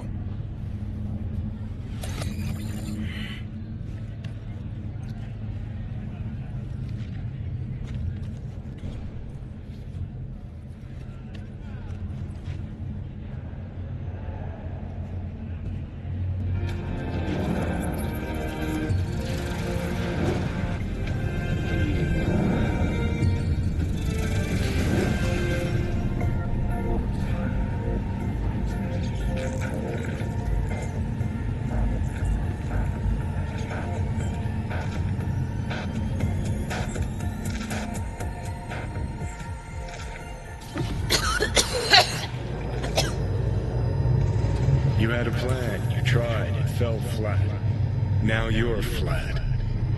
Speaker 7: You had a plan, you tried, it fell flat. Now you're flat.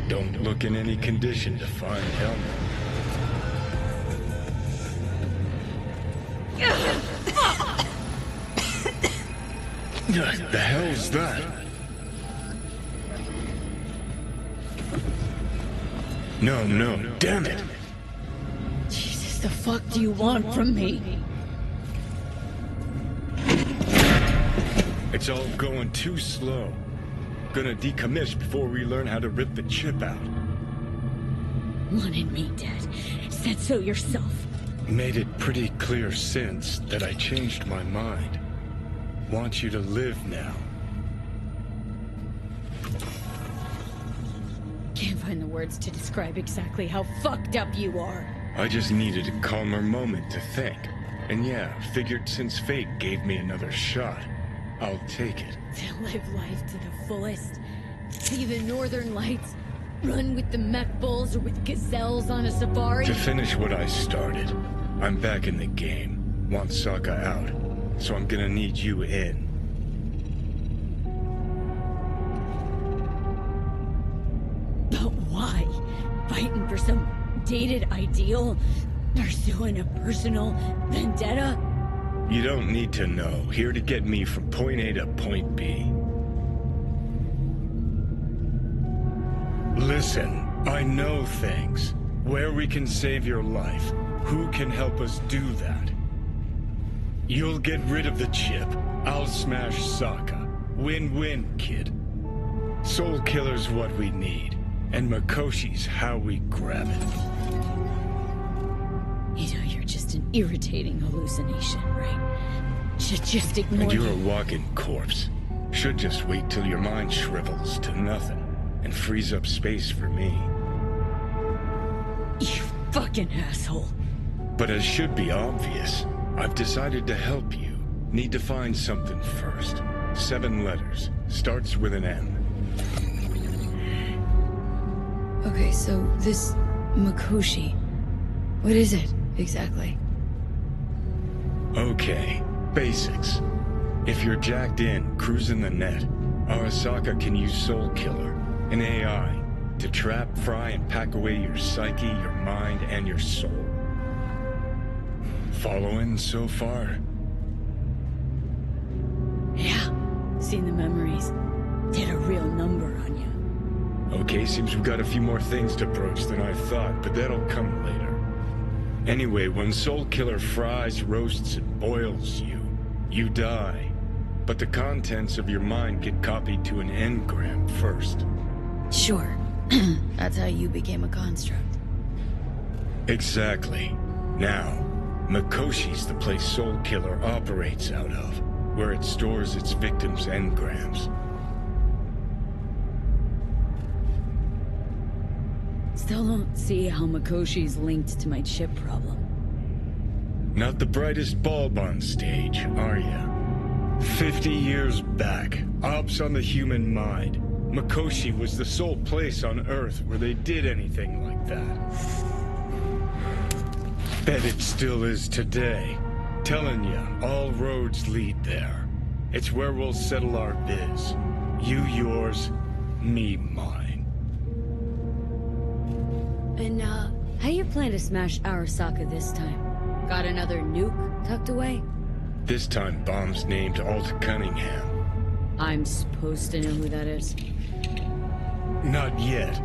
Speaker 7: Don't look in any condition to find help. The hell's that? No, damn it!
Speaker 6: Jesus, the fuck do you want from me?
Speaker 7: It's all going too slow. Gonna decommiss before we learn how to rip the chip out.
Speaker 6: Wanted me dead. Said so yourself.
Speaker 7: Made it pretty clear since that I changed my mind. Want you to live now.
Speaker 6: Can't find the words to describe exactly how fucked up you are.
Speaker 7: I just needed a calmer moment to think. And yeah, figured since fate gave me another shot, I'll take it.
Speaker 6: To live life to the fullest. See the northern lights. Run with the mech bulls or with gazelles on a safari.
Speaker 7: To finish what I started, I'm back in the game. Want Sokka out, so I'm gonna need you in.
Speaker 6: But why? Fighting for some dated ideal? Pursuing a personal vendetta?
Speaker 7: You don't need to know. Here to get me from point A to point B. Listen, I know things. Where we can save your life. Who can help us do that? You'll get rid of the chip. I'll smash Sokka. Win-win, kid. Soul Killer's what we need. And Makoshi's how we grab it.
Speaker 6: You know, you're just an irritating hallucination, right? Should just ignore
Speaker 7: And you're
Speaker 6: you.
Speaker 7: a walking corpse. Should just wait till your mind shrivels to nothing and frees up space for me.
Speaker 6: You fucking asshole.
Speaker 7: But as should be obvious, I've decided to help you. Need to find something first. 7 letters. Starts with an M.
Speaker 6: Okay, so this Makoshi, what is it exactly?
Speaker 7: Okay, basics. If you're jacked in, cruising the net, Arasaka can use Soul Killer, an AI, to trap, fry, and pack away your psyche, your mind, and your soul. Following so far?
Speaker 6: Yeah, seen the memories. Did a real number on you.
Speaker 7: Okay, seems we've got a few more things to broach than I thought, but that'll come later. Anyway, when Soul Killer fries, roasts, and boils you, you die. But the contents of your mind get copied to an engram first.
Speaker 6: Sure. That's how you became a construct.
Speaker 7: Exactly. Now, Makoshi's the place Soul Killer operates out of, where it stores its victims' engrams.
Speaker 6: Still don't see how Makoshi's linked to my chip problem.
Speaker 7: Not the brightest bulb on stage, are ya? 50 years back, ops on the human mind. Makoshi was the sole place on Earth where they did anything like that. Bet it still is today. Telling ya, all roads lead there. It's where we'll settle our biz. You yours, me mine.
Speaker 6: And, how you plan to smash Arasaka this time? Got another nuke tucked away?
Speaker 7: This time bomb's named Alt Cunningham.
Speaker 6: I'm supposed to know who that is.
Speaker 7: Not yet,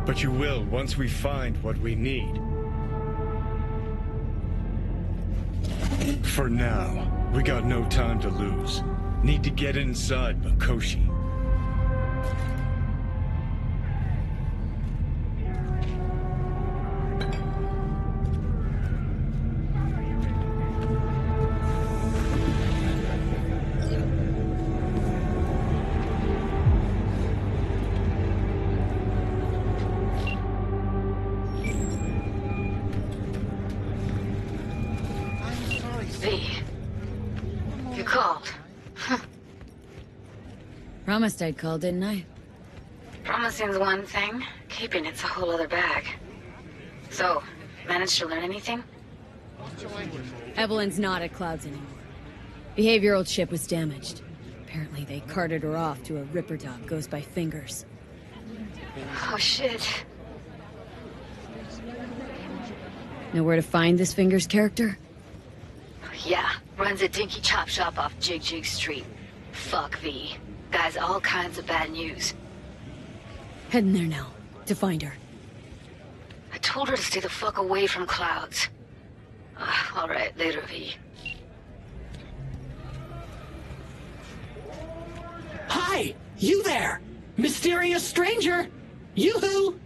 Speaker 7: but you will once we find what we need. For now, we got no time to lose. Need to get inside Makoshi.
Speaker 19: You called.
Speaker 6: Promised I'd call, didn't I?
Speaker 19: Promising's one thing, keeping it's a whole other bag. So, managed to learn anything?
Speaker 6: Evelyn's not at Clouds anymore. Behavioral chip was damaged. Apparently they carted her off to a Ripper dog goes by Fingers.
Speaker 19: Oh shit.
Speaker 6: Know where to find this Fingers character?
Speaker 19: Yeah, runs a dinky chop shop off Jig Street. Fuck V. Guy's all kinds of bad news.
Speaker 6: Heading there now, to find her.
Speaker 19: I told her to stay the fuck away from Clouds. Alright, later, V.
Speaker 9: Hi! You there! Mysterious stranger! You-hoo!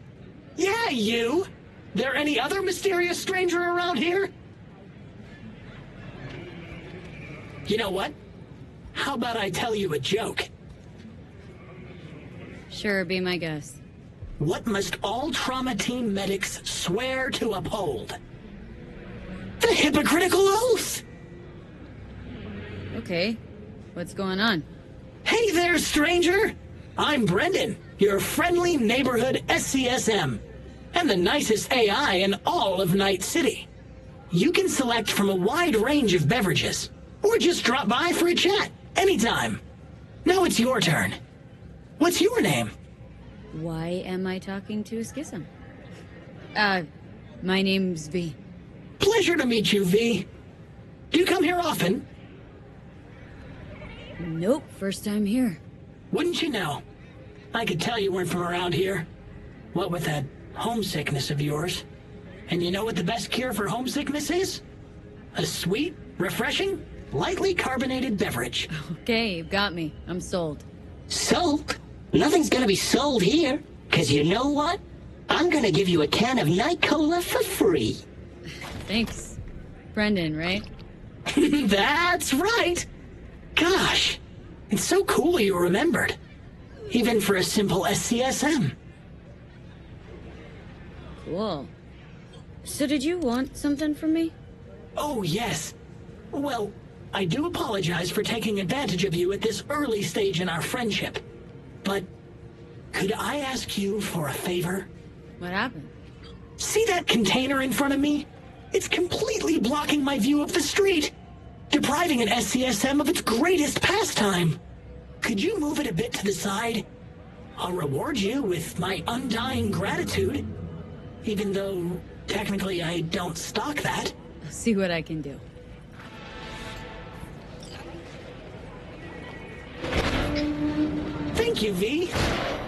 Speaker 9: Yeah, you! There any other mysterious stranger around here? You know what? How about I tell you a joke?
Speaker 6: Sure, be my guest.
Speaker 9: What must all trauma team medics swear to uphold? The hypocritical oath!
Speaker 6: Okay, what's going on?
Speaker 9: Hey there, stranger! I'm Brendan, your friendly neighborhood SCSM, and the nicest AI in all of Night City. You can select from a wide range of beverages, or just drop by for a chat, anytime. Now it's your turn. What's your name?
Speaker 6: Why am I talking to a schism? My name's V.
Speaker 9: Pleasure to meet you, V. Do you come here often?
Speaker 6: Nope, first time here.
Speaker 9: Wouldn't you know? I could tell you weren't from around here. What with that homesickness of yours. And you know what the best cure for homesickness is? A sweet, refreshing, lightly carbonated beverage.
Speaker 6: Okay, you've got me. I'm sold.
Speaker 9: Sold? Nothing's gonna be sold here. 'Cause you know what? I'm gonna give you a can of Night Cola for free.
Speaker 6: Thanks. Brendan, right?
Speaker 9: That's right! Gosh, it's so cool you remembered. Even for a simple SCSM.
Speaker 6: Cool. So did you want something from me?
Speaker 9: Oh, yes. Well, I do apologize for taking advantage of you at this early stage in our friendship. But could I ask you for a favor?
Speaker 6: What happened?
Speaker 9: See that container in front of me? It's completely blocking my view of the street, depriving an SCSM of its greatest pastime. Could you move it a bit to the side? I'll reward you with my undying gratitude, even though technically I don't stock that.
Speaker 6: I'll see what I can do.
Speaker 9: Thank you, V.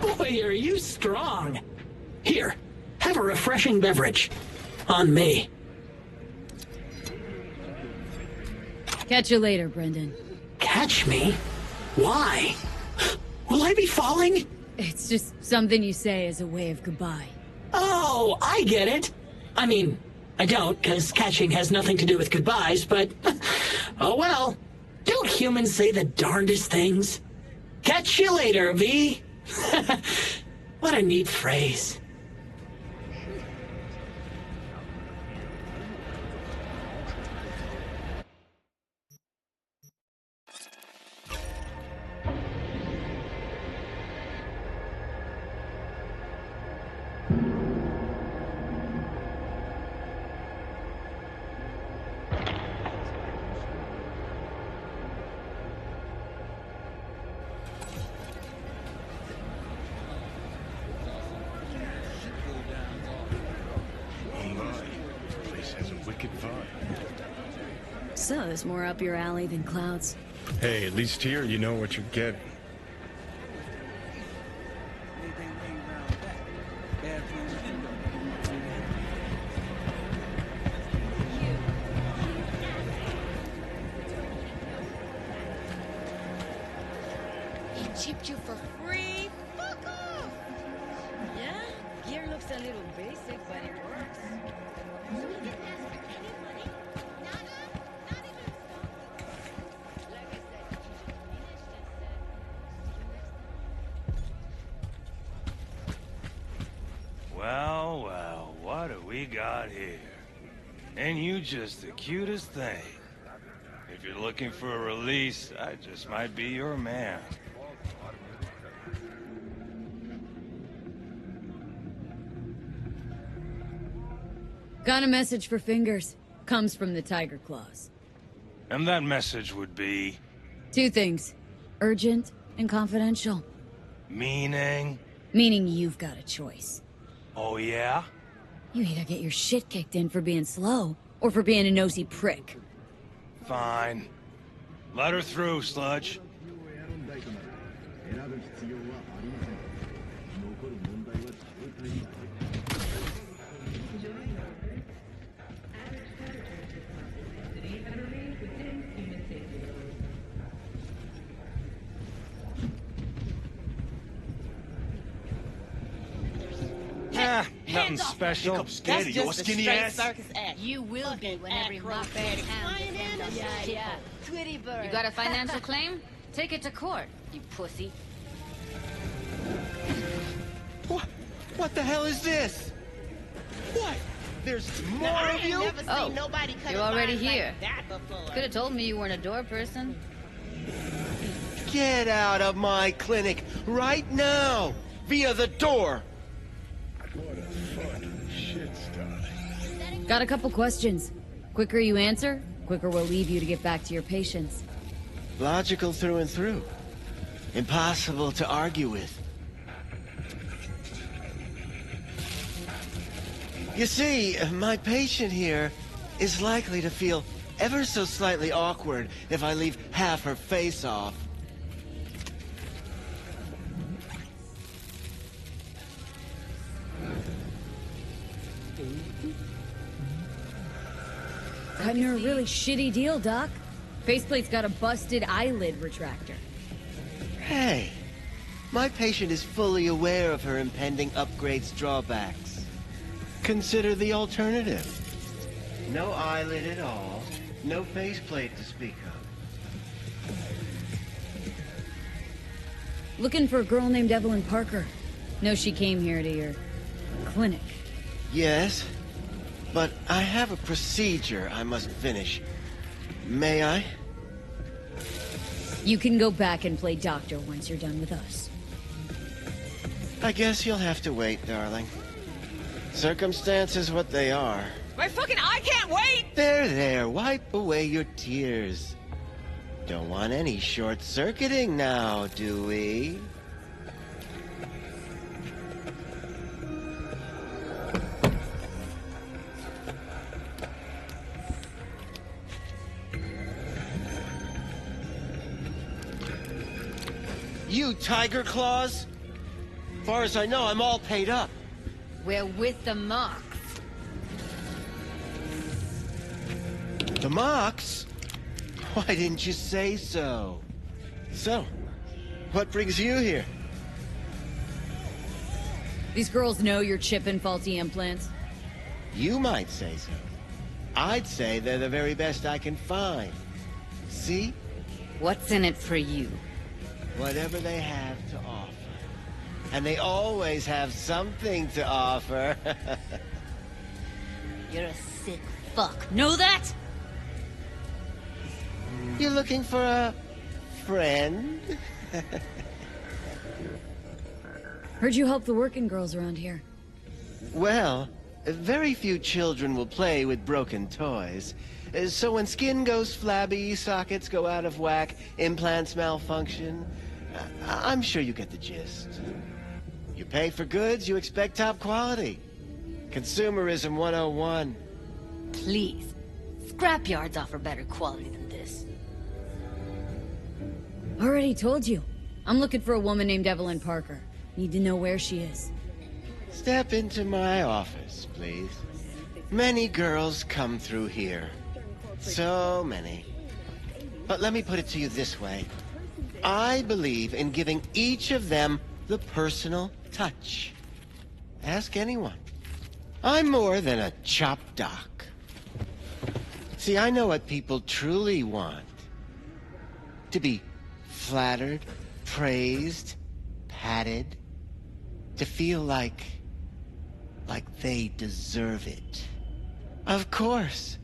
Speaker 9: Boy, are you strong. Here, have a refreshing beverage. On me.
Speaker 6: Catch you later, Brendan.
Speaker 9: Catch me? Why? Will I be falling?
Speaker 6: It's just something you say as a way of goodbye.
Speaker 9: Oh, I get it. I mean, I don't, because catching has nothing to do with goodbyes, but... oh well. Don't humans say the darndest things? Catch you later, V. What a neat phrase.
Speaker 6: So, there's more up your alley than clouds.
Speaker 7: Hey, at least here you know what you're getting.
Speaker 19: He chipped you for free? Fuck off!
Speaker 6: Yeah? Gear looks a little basic, but it works.
Speaker 11: Well, well, what do we got here? And you just the cutest thing. If you're looking for a release, I just might be your man.
Speaker 6: Got a message for Fingers. Comes from the Tiger Claws.
Speaker 11: And that message would be...
Speaker 6: Two things. Urgent and confidential.
Speaker 11: Meaning?
Speaker 6: Meaning you've got a choice.
Speaker 11: Oh, yeah?
Speaker 6: You either get your shit kicked in for being slow, or for being a nosy prick.
Speaker 11: Fine. Let her through, Sludge. Nothing special.
Speaker 20: I'm scared of your skinny ass.
Speaker 19: You will be when every mock town defends us. Yeah.
Speaker 12: Twitty bird.
Speaker 19: You got a financial claim? Take it to court, you pussy.
Speaker 18: What the hell is this? What? There's more of you?
Speaker 6: Oh, you're already here. Could have told me you weren't a door person.
Speaker 18: Get out of my clinic right now! Via the door!
Speaker 7: What a fucking shitstorm.
Speaker 6: Got a couple questions. Quicker you answer, quicker we'll leave you to get back to your patients.
Speaker 18: Logical through and through. Impossible to argue with. You see, my patient here is likely to feel ever so slightly awkward if I leave half her face off.
Speaker 6: Cutting her a really shitty deal, Doc. Faceplate's got a busted eyelid retractor.
Speaker 18: Hey, my patient is fully aware of her impending upgrade's drawbacks. Consider the alternative. No eyelid at all, no faceplate to speak of.
Speaker 6: Looking for a girl named Evelyn Parker. Know she came here to your clinic.
Speaker 18: Yes, but I have a procedure I must finish. May I?
Speaker 6: You can go back and play doctor once you're done with us.
Speaker 18: I guess you'll have to wait, darling. Circumstances what they are.
Speaker 3: My fucking eye can't wait!
Speaker 18: There, wipe away your tears. Don't want any short-circuiting now, do we? You tiger claws? Far as I know, I'm all paid up.
Speaker 6: We're with the Mox.
Speaker 18: The Mox? Why didn't you say so? So, what brings you here?
Speaker 6: These girls know you're chipping faulty implants.
Speaker 18: You might say so. I'd say they're the very best I can find. See?
Speaker 6: What's in it for you?
Speaker 18: Whatever they have to offer. And they always have something to offer.
Speaker 6: You're a sick fuck. Know that?
Speaker 18: You looking for a friend?
Speaker 6: Heard you help the working girls around here.
Speaker 18: Well, very few children will play with broken toys. So when skin goes flabby, sockets go out of whack, implants malfunction, I'm sure you get the gist. You pay for goods, you expect top quality. Consumerism 101.
Speaker 6: Please. Scrapyards offer better quality than this. Already told you. I'm looking for a woman named Evelyn Parker. Need to know where she is.
Speaker 18: Step into my office, please. Many girls come through here. So many. But let me put it to you this way. I believe in giving each of them the personal touch. Ask anyone. I'm more than a chop doc. See, I know what people truly want. To be flattered, praised, patted. To feel like they deserve it. Of course.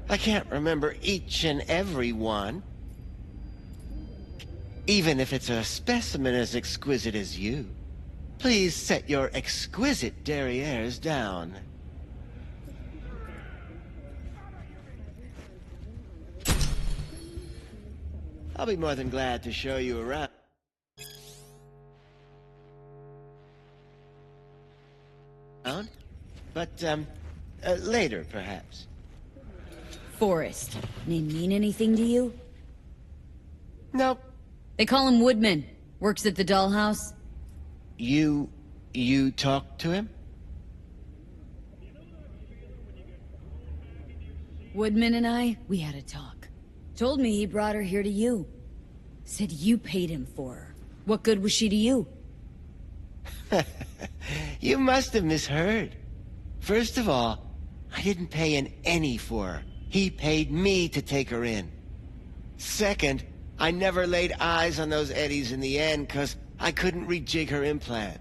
Speaker 18: I can't remember each and every one. Even if it's a specimen as exquisite as you. Please set your exquisite derrieres down. I'll be more than glad to show you around. But, later, perhaps.
Speaker 6: Forrest. Name mean anything to you?
Speaker 18: Nope.
Speaker 6: They call him Woodman. Works at the dollhouse.
Speaker 18: You talked to him?
Speaker 6: Woodman and I, we had a talk. Told me he brought her here to you. Said you paid him for her. What good was she to you?
Speaker 18: You must have misheard. First of all, I didn't pay an any for her. He paid me to take her in. Second, I never laid eyes on those eddies in the end, 'cause I couldn't rejig her implant.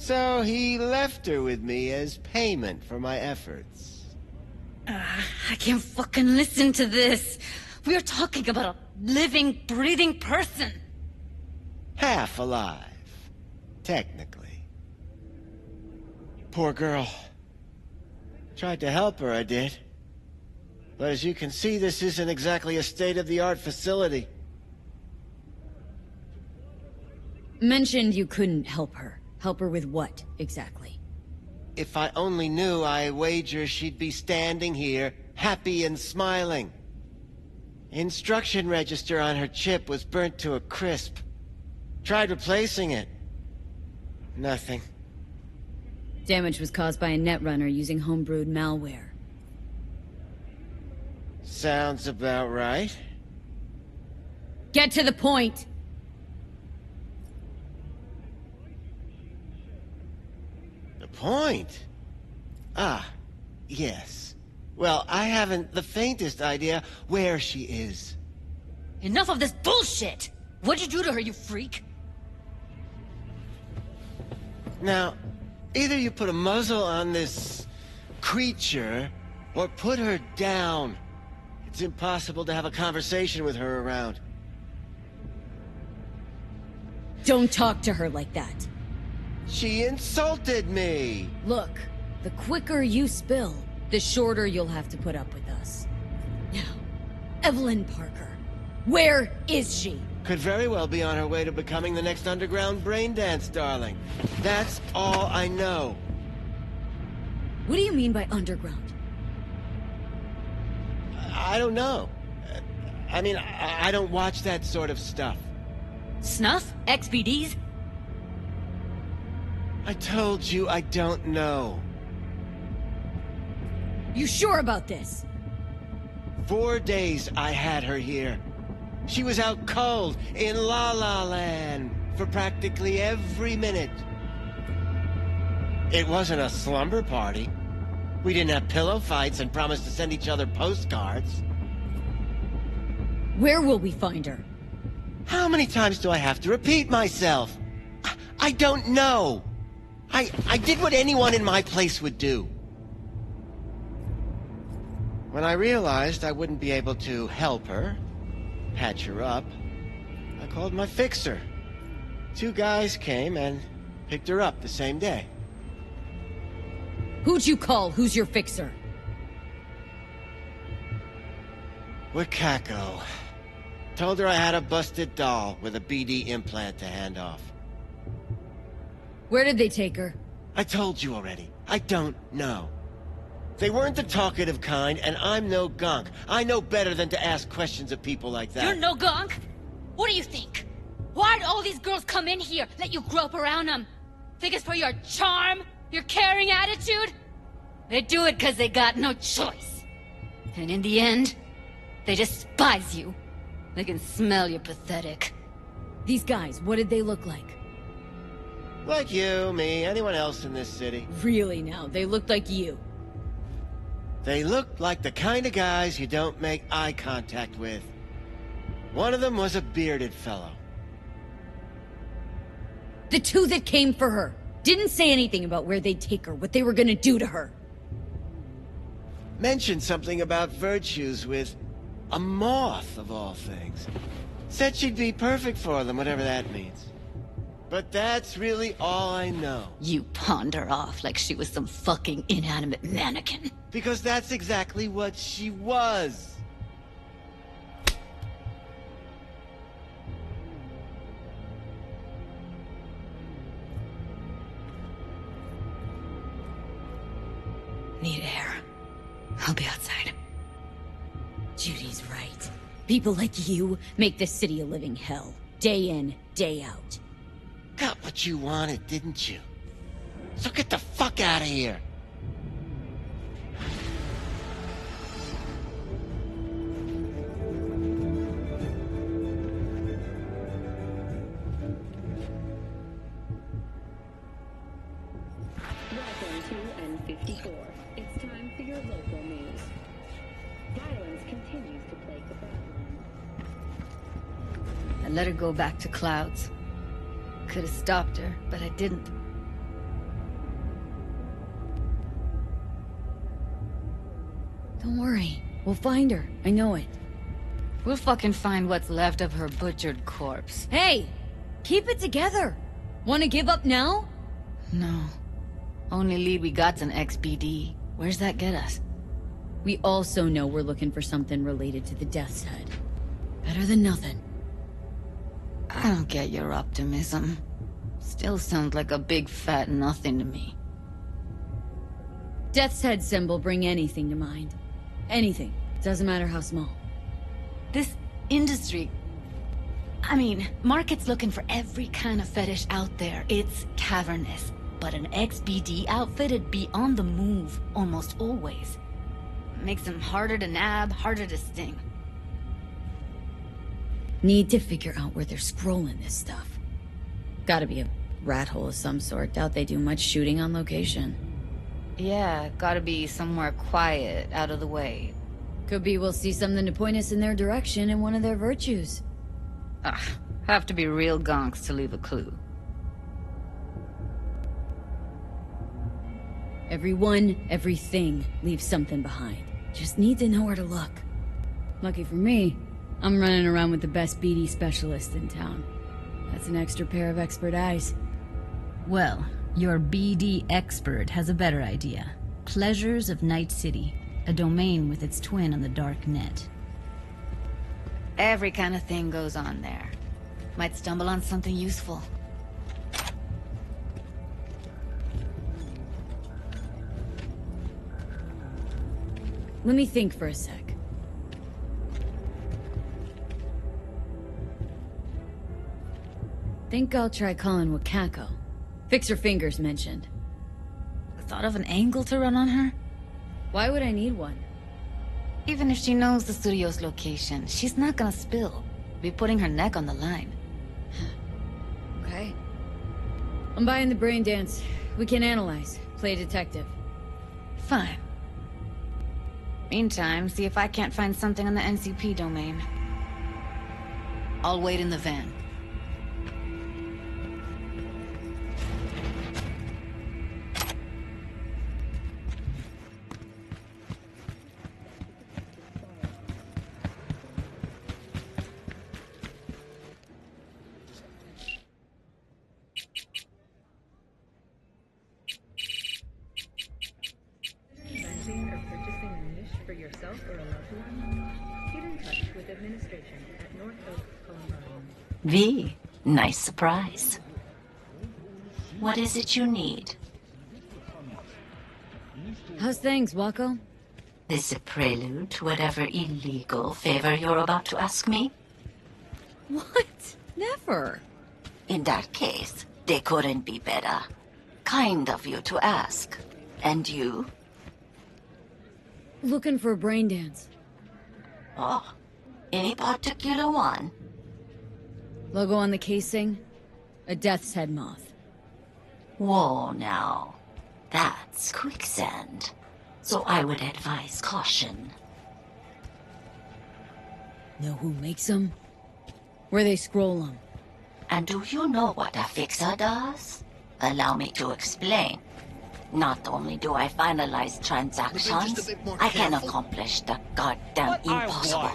Speaker 18: So he left her with me as payment for my efforts.
Speaker 6: I can't fucking listen to this. We're talking about a living, breathing person.
Speaker 18: Half alive. Technically. Poor girl. Tried to help her, I did. But as you can see, this isn't exactly a state-of-the-art facility.
Speaker 6: Mentioned you couldn't help her. Help her with what, exactly?
Speaker 18: If I only knew, I wager she'd be standing here, happy and smiling. Instruction register on her chip was burnt to a crisp. Tried replacing it. Nothing.
Speaker 6: Damage was caused by a netrunner using homebrewed malware.
Speaker 18: Sounds about right.
Speaker 6: Get to the point!
Speaker 18: The point? Ah, yes. Well, I haven't the faintest idea where she is.
Speaker 6: Enough of this bullshit! What'd you do to her, you freak?
Speaker 18: Now, either you put a muzzle on this creature, or put her down. It's impossible to have a conversation with her around.
Speaker 6: Don't talk to her like that.
Speaker 18: She insulted me!
Speaker 6: Look, the quicker you spill, the shorter you'll have to put up with us. Now, Evelyn Parker. Where is she?
Speaker 18: Could very well be on her way to becoming the next underground braindance darling. That's all I know.
Speaker 6: What do you mean by underground?
Speaker 18: I don't know. I mean, I don't watch that sort of stuff.
Speaker 6: Snuff? XBDs?
Speaker 18: I told you I don't know.
Speaker 6: You sure about this?
Speaker 18: 4 days I had her here. She was out cold in La La Land for practically every minute. It wasn't a slumber party. We didn't have pillow fights and promised to send each other postcards.
Speaker 6: Where will we find her?
Speaker 18: How many times do I have to repeat myself? I don't know. I did what anyone in my place would do. When I realized I wouldn't be able to help her, patch her up, I called my fixer. 2 guys came and picked her up the same day.
Speaker 6: Who'd you call? Who's your fixer?
Speaker 18: Wakako. Told her I had a busted doll with a BD implant to hand off.
Speaker 6: Where did they take her?
Speaker 18: I told you already. I don't know. They weren't the talkative kind, and I'm no gonk. I know better than to ask questions of people like that.
Speaker 6: You're no gonk? What do you think? Why'd all these girls come in here, let you grope around them? Think it's for your charm? Your caring attitude? They do it because they got no choice. And in the end, they despise you. They can smell you're pathetic. These guys, what did they look like?
Speaker 18: Like you, me, anyone else in this city.
Speaker 6: Really now, they looked like you.
Speaker 18: They looked like the kind of guys you don't make eye contact with. One of them was a bearded fellow.
Speaker 6: The 2 that came for her didn't say anything about where they'd take her, what they were gonna do to her.
Speaker 18: Mentioned something about virtues with a moth, of all things. Said she'd be perfect for them, whatever that means. But that's really all I know.
Speaker 6: You pawned her off like she was some fucking inanimate mannequin.
Speaker 18: Because that's exactly what she was.
Speaker 6: Need air. I'll be outside. Judy's right. People like you make this city a living hell. Day in, day out.
Speaker 18: Got what you wanted, didn't you? So get the fuck out of here.
Speaker 12: Welcome to N54. It's time for your local news. Violence continues to plague the Badlands.
Speaker 6: I let her go back to Clouds. Could have stopped her, but I didn't. Don't worry. We'll find her. I know it.
Speaker 21: We'll fucking find what's left of her butchered corpse.
Speaker 6: Hey! Keep it together! Wanna give up now?
Speaker 21: No. Only lead we got's an XBD. Where's that get us?
Speaker 6: We also know we're looking for something related to the Death's Head. Better than nothing.
Speaker 21: I don't get your optimism. Still sounds like a big fat nothing to me.
Speaker 6: Death's Head symbol bring anything to mind. Anything. Doesn't matter how small.
Speaker 21: This industry... I mean, market's looking for every kind of fetish out there. It's cavernous. But an XBD outfit'd be on the move, almost always. Makes them harder to nab, harder to sting.
Speaker 6: Need to figure out where they're scrolling this stuff. Gotta be a rat hole of some sort. Doubt they do much shooting on location.
Speaker 21: Yeah, gotta be somewhere quiet, out of the way.
Speaker 6: Could be we'll see something to point us in their direction in one of their virtues.
Speaker 21: Have to be real gonks to leave a clue.
Speaker 6: Everyone, everything leaves something behind. Just need to know where to look. Lucky for me, I'm running around with the best BD specialist in town. That's an extra pair of expert eyes.
Speaker 22: Well, your BD expert has a better idea. Pleasures of Night City, a domain with its twin on the dark net.
Speaker 21: Every kind of thing goes on there. Might stumble on something useful.
Speaker 6: Let me think for a sec. Think I'll try calling Wakako. Fix her fingers mentioned.
Speaker 21: Thought of an angle to run on her?
Speaker 6: Why would I need one?
Speaker 21: Even if she knows the studio's location, she's not gonna spill. Be putting her neck on the line.
Speaker 6: Okay. I'm buying the brain dance. We can analyze. Play detective.
Speaker 21: Fine. Meantime, see if I can't find something on the NCP domain. I'll wait in the van.
Speaker 23: V, nice surprise. What is it you need?
Speaker 6: How's things, Wako?
Speaker 23: This a prelude to whatever illegal favor you're about to ask me?
Speaker 6: What? Never.
Speaker 23: In that case, they couldn't be better. Kind of you to ask. And you?
Speaker 6: Looking for a brain dance.
Speaker 23: Oh, any particular one?
Speaker 6: Logo on the casing? A Death's Head moth.
Speaker 23: Whoa now. That's quicksand. So I would advise caution.
Speaker 6: Know who makes them? Where they scroll them?
Speaker 23: And do you know what a fixer does? Allow me to explain. Not only do I finalize transactions, I can accomplish the goddamn impossible.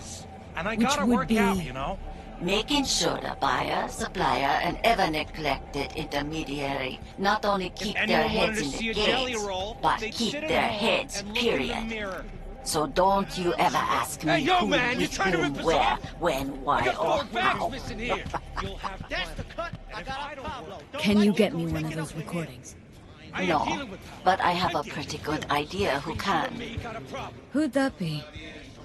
Speaker 4: And I gotta work out, you know?
Speaker 23: Making sure the buyer, supplier, and ever neglected intermediary not only keep their heads in the game, but keep their heads, period. So don't you ever ask me who, with whom, where, when, why, or how.
Speaker 6: Can you get me one of those recordings?
Speaker 23: No, but I have a pretty good idea who can.
Speaker 6: Who'd that be?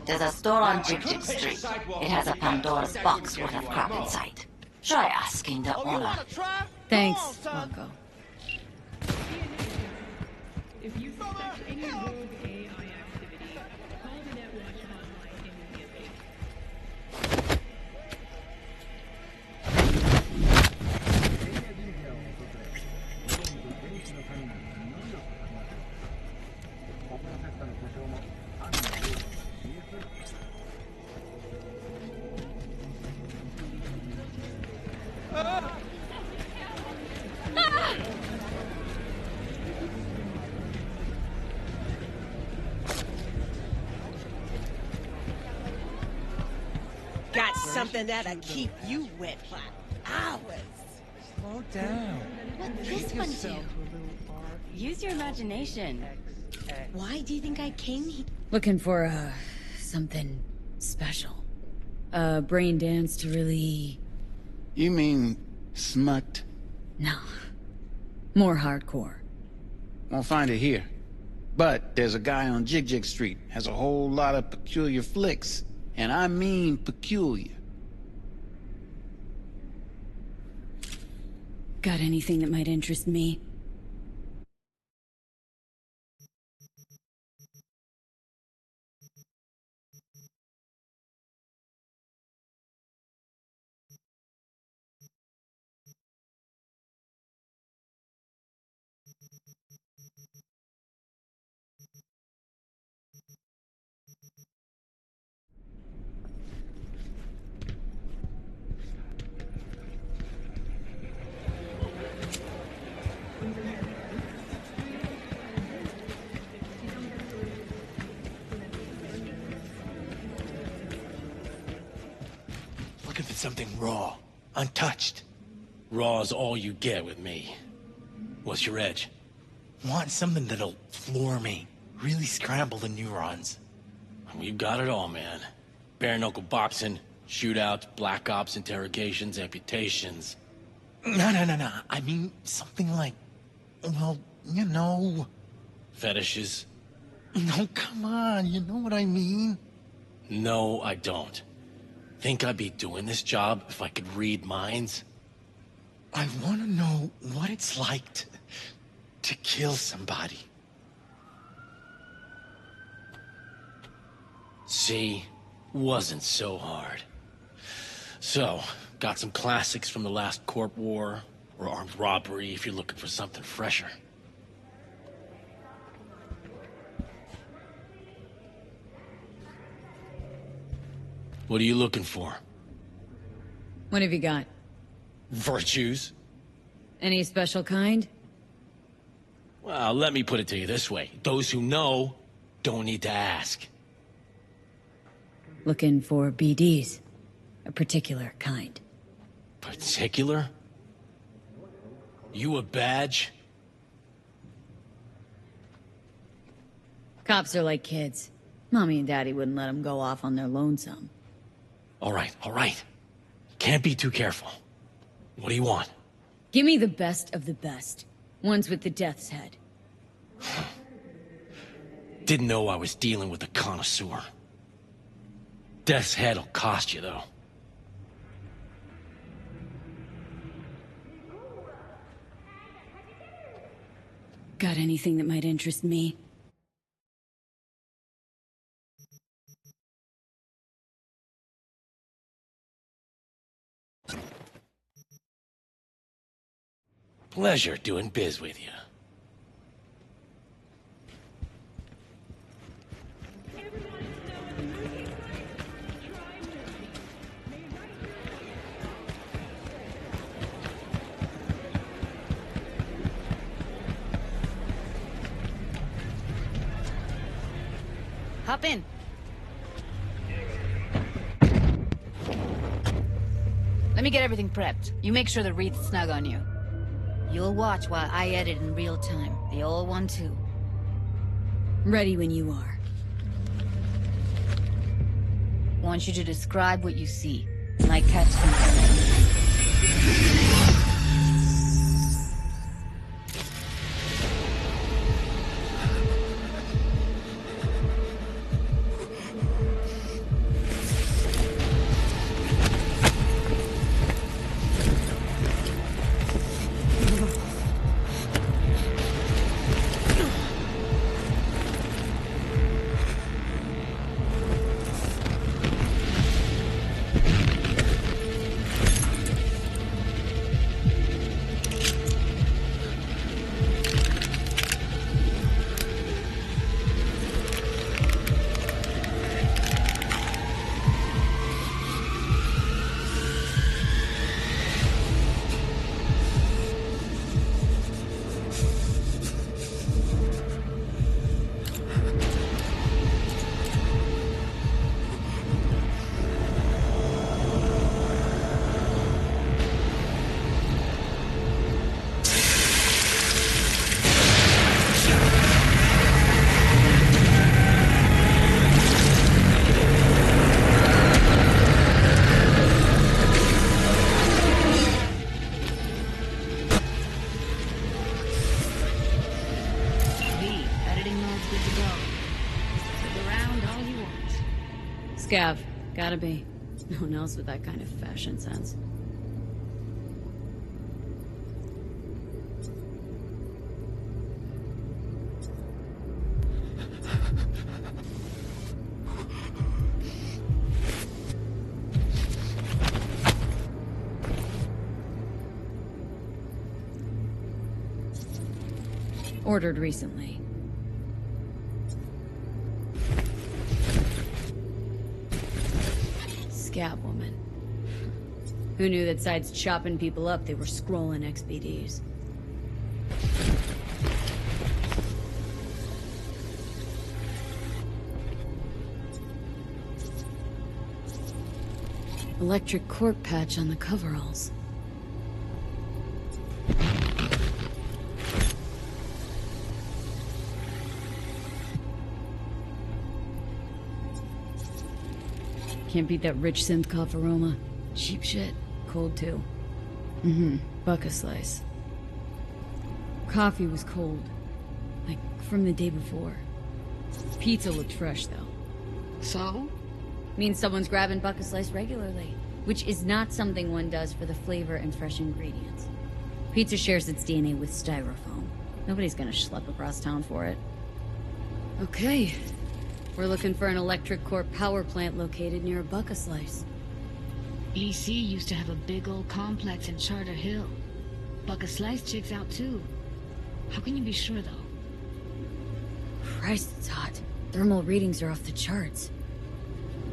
Speaker 23: There's a store on Jig Street. It has a Pandora's box worth of crap inside. Try asking the owner.
Speaker 6: Thanks, Wako.
Speaker 12: If you suspect any rogue AI activity, call the Netwatch hotline immediately.
Speaker 1: Got something that'll keep you wet for hours.
Speaker 4: Slow down.
Speaker 21: What's this one do? Use your imagination.
Speaker 1: Why do you think I came here?
Speaker 6: Looking for, something special. A brain dance to really...
Speaker 2: You mean smut?
Speaker 6: No. More hardcore.
Speaker 2: Won't find it here. But there's a guy on Jig Street, has a whole lot of peculiar flicks. And I mean peculiar.
Speaker 6: Got anything that might interest me?
Speaker 8: Looking for something raw, untouched.
Speaker 13: Raw's all you get with me. What's your edge?
Speaker 8: Want something that'll floor me, really scramble the neurons.
Speaker 13: We've got it all, man. Bare knuckle boxing, shootouts, black ops interrogations, amputations.
Speaker 8: No. I mean, something like, well, you know...
Speaker 13: Fetishes?
Speaker 8: No, come on, you know what I mean?
Speaker 13: No, I don't. Think I'd be doing this job if I could read minds?
Speaker 8: I want to know what it's like to kill somebody.
Speaker 13: See? Wasn't so hard. So, got some classics from the last Corp War, or armed robbery if you're looking for something fresher. What are you looking for?
Speaker 6: What have you got?
Speaker 13: Virtues?
Speaker 6: Any special kind?
Speaker 13: Well, let me put it to you this way. Those who know don't need to ask.
Speaker 6: Looking for BDs. A particular kind.
Speaker 13: Particular? You a badge?
Speaker 6: Cops are like kids. Mommy and Daddy wouldn't let them go off on their lonesome.
Speaker 13: All right. Can't be too careful. What do you want?
Speaker 6: Give me the best of the best. Ones with the death's head.
Speaker 13: Didn't know I was dealing with a connoisseur. Death's head'll cost you, though.
Speaker 6: Got anything that might interest me?
Speaker 13: Pleasure doing biz with you.
Speaker 21: Hop in. Let me get everything prepped. You make sure the wreath's snug on you. You'll watch while I edit in real time. The old one, too.
Speaker 6: Ready when you are.
Speaker 21: Want you to describe what you see. Might catch something.
Speaker 6: Scav. Gotta be. No one else with that kind of fashion sense. Ordered recently. Scab woman. Who knew that besides chopping people up, they were scrolling XBDs? Electric corp patch on the coveralls. Can't beat that rich synth cough aroma. Cheap shit. Cold too. Buck a slice. Coffee was cold. Like from the day before. Pizza looked fresh though. So? Means someone's grabbing buck a slice regularly. Which is not something one does for the flavor and fresh ingredients. Pizza shares its DNA with styrofoam. Nobody's gonna schlep across town for it. Okay. We're looking for an electric core power plant located near a buck a slice.
Speaker 21: EC used to have a big old complex in Charter Hill. Buck a slice checks out too. How can you be sure though?
Speaker 6: Christ, it's hot. Thermal readings are off the charts.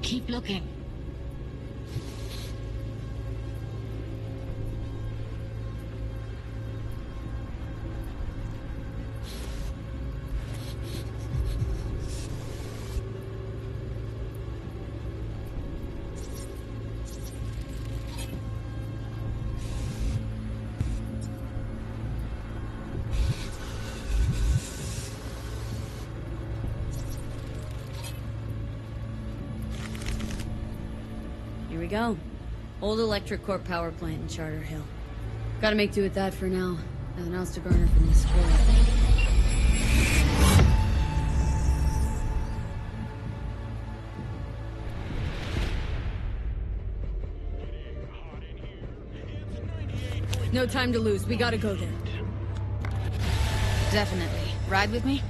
Speaker 21: Keep looking.
Speaker 6: Go. Old electric core power plant in Charter Hill. Gotta make do with that for now. Nothing else to garner from this squirrel. No time to lose. We gotta go there.
Speaker 21: Definitely. Ride with me?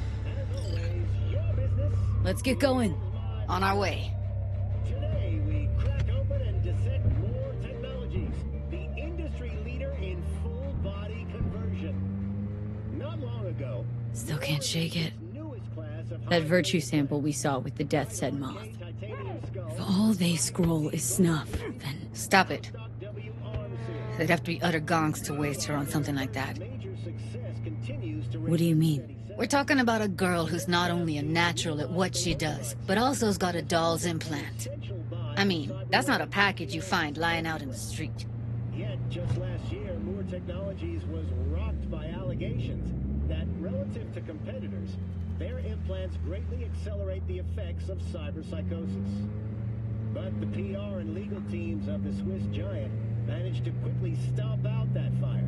Speaker 6: Let's get going.
Speaker 21: On our way.
Speaker 6: Still can't shake it. That virtue sample we saw with the Death's Head moth. If all they scroll is snuff, then...
Speaker 21: Stop it. They'd have to be utter gonks to waste her on something like that.
Speaker 6: What do you mean?
Speaker 21: We're talking about a girl who's not only a natural at what she does, but also's got a doll's implant. I mean, that's not a package you find lying out in the street.
Speaker 14: Yet, just last year, Moore Technologies was rocked by allegations that, relative to competitors, their implants greatly accelerate the effects of cyberpsychosis. But the PR and legal teams of the Swiss giant managed to quickly stomp out that fire.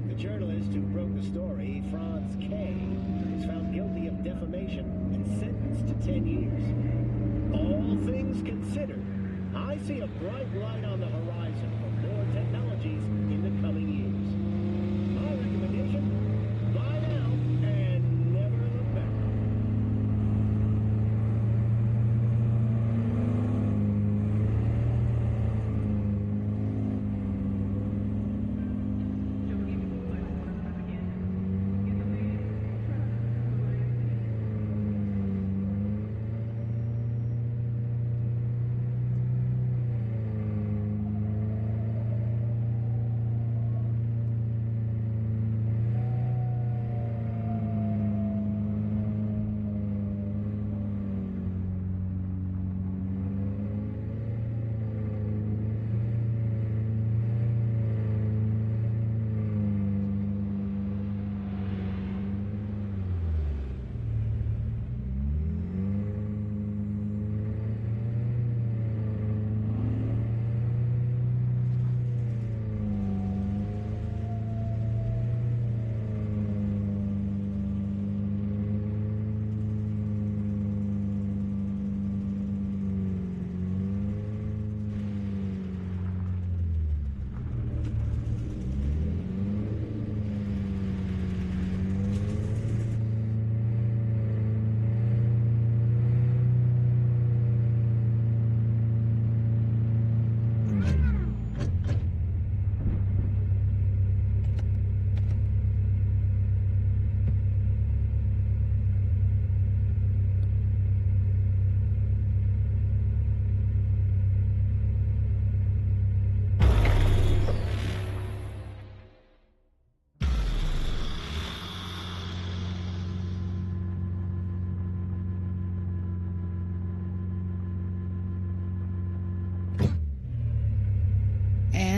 Speaker 14: The journalist who broke the story, Franz K., was found guilty of defamation and sentenced to 10 years. All things considered, I see a bright light on the horizon for Moore Technologies in the coming years. My recommendation, buy now and never look back.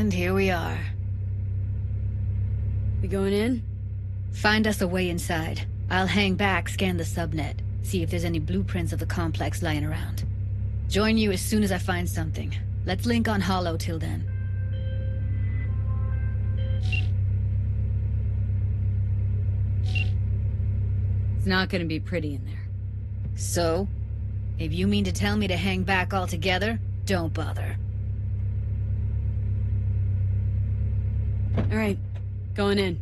Speaker 21: And here we are.
Speaker 6: We going in?
Speaker 22: Find us a way inside. I'll hang back, scan the subnet, see if there's any blueprints of the complex lying around. Join you as soon as I find something. Let's link on Hollow till then.
Speaker 6: It's not gonna be pretty in there.
Speaker 22: So? If you mean to tell me to hang back altogether, don't bother.
Speaker 6: All right, going in.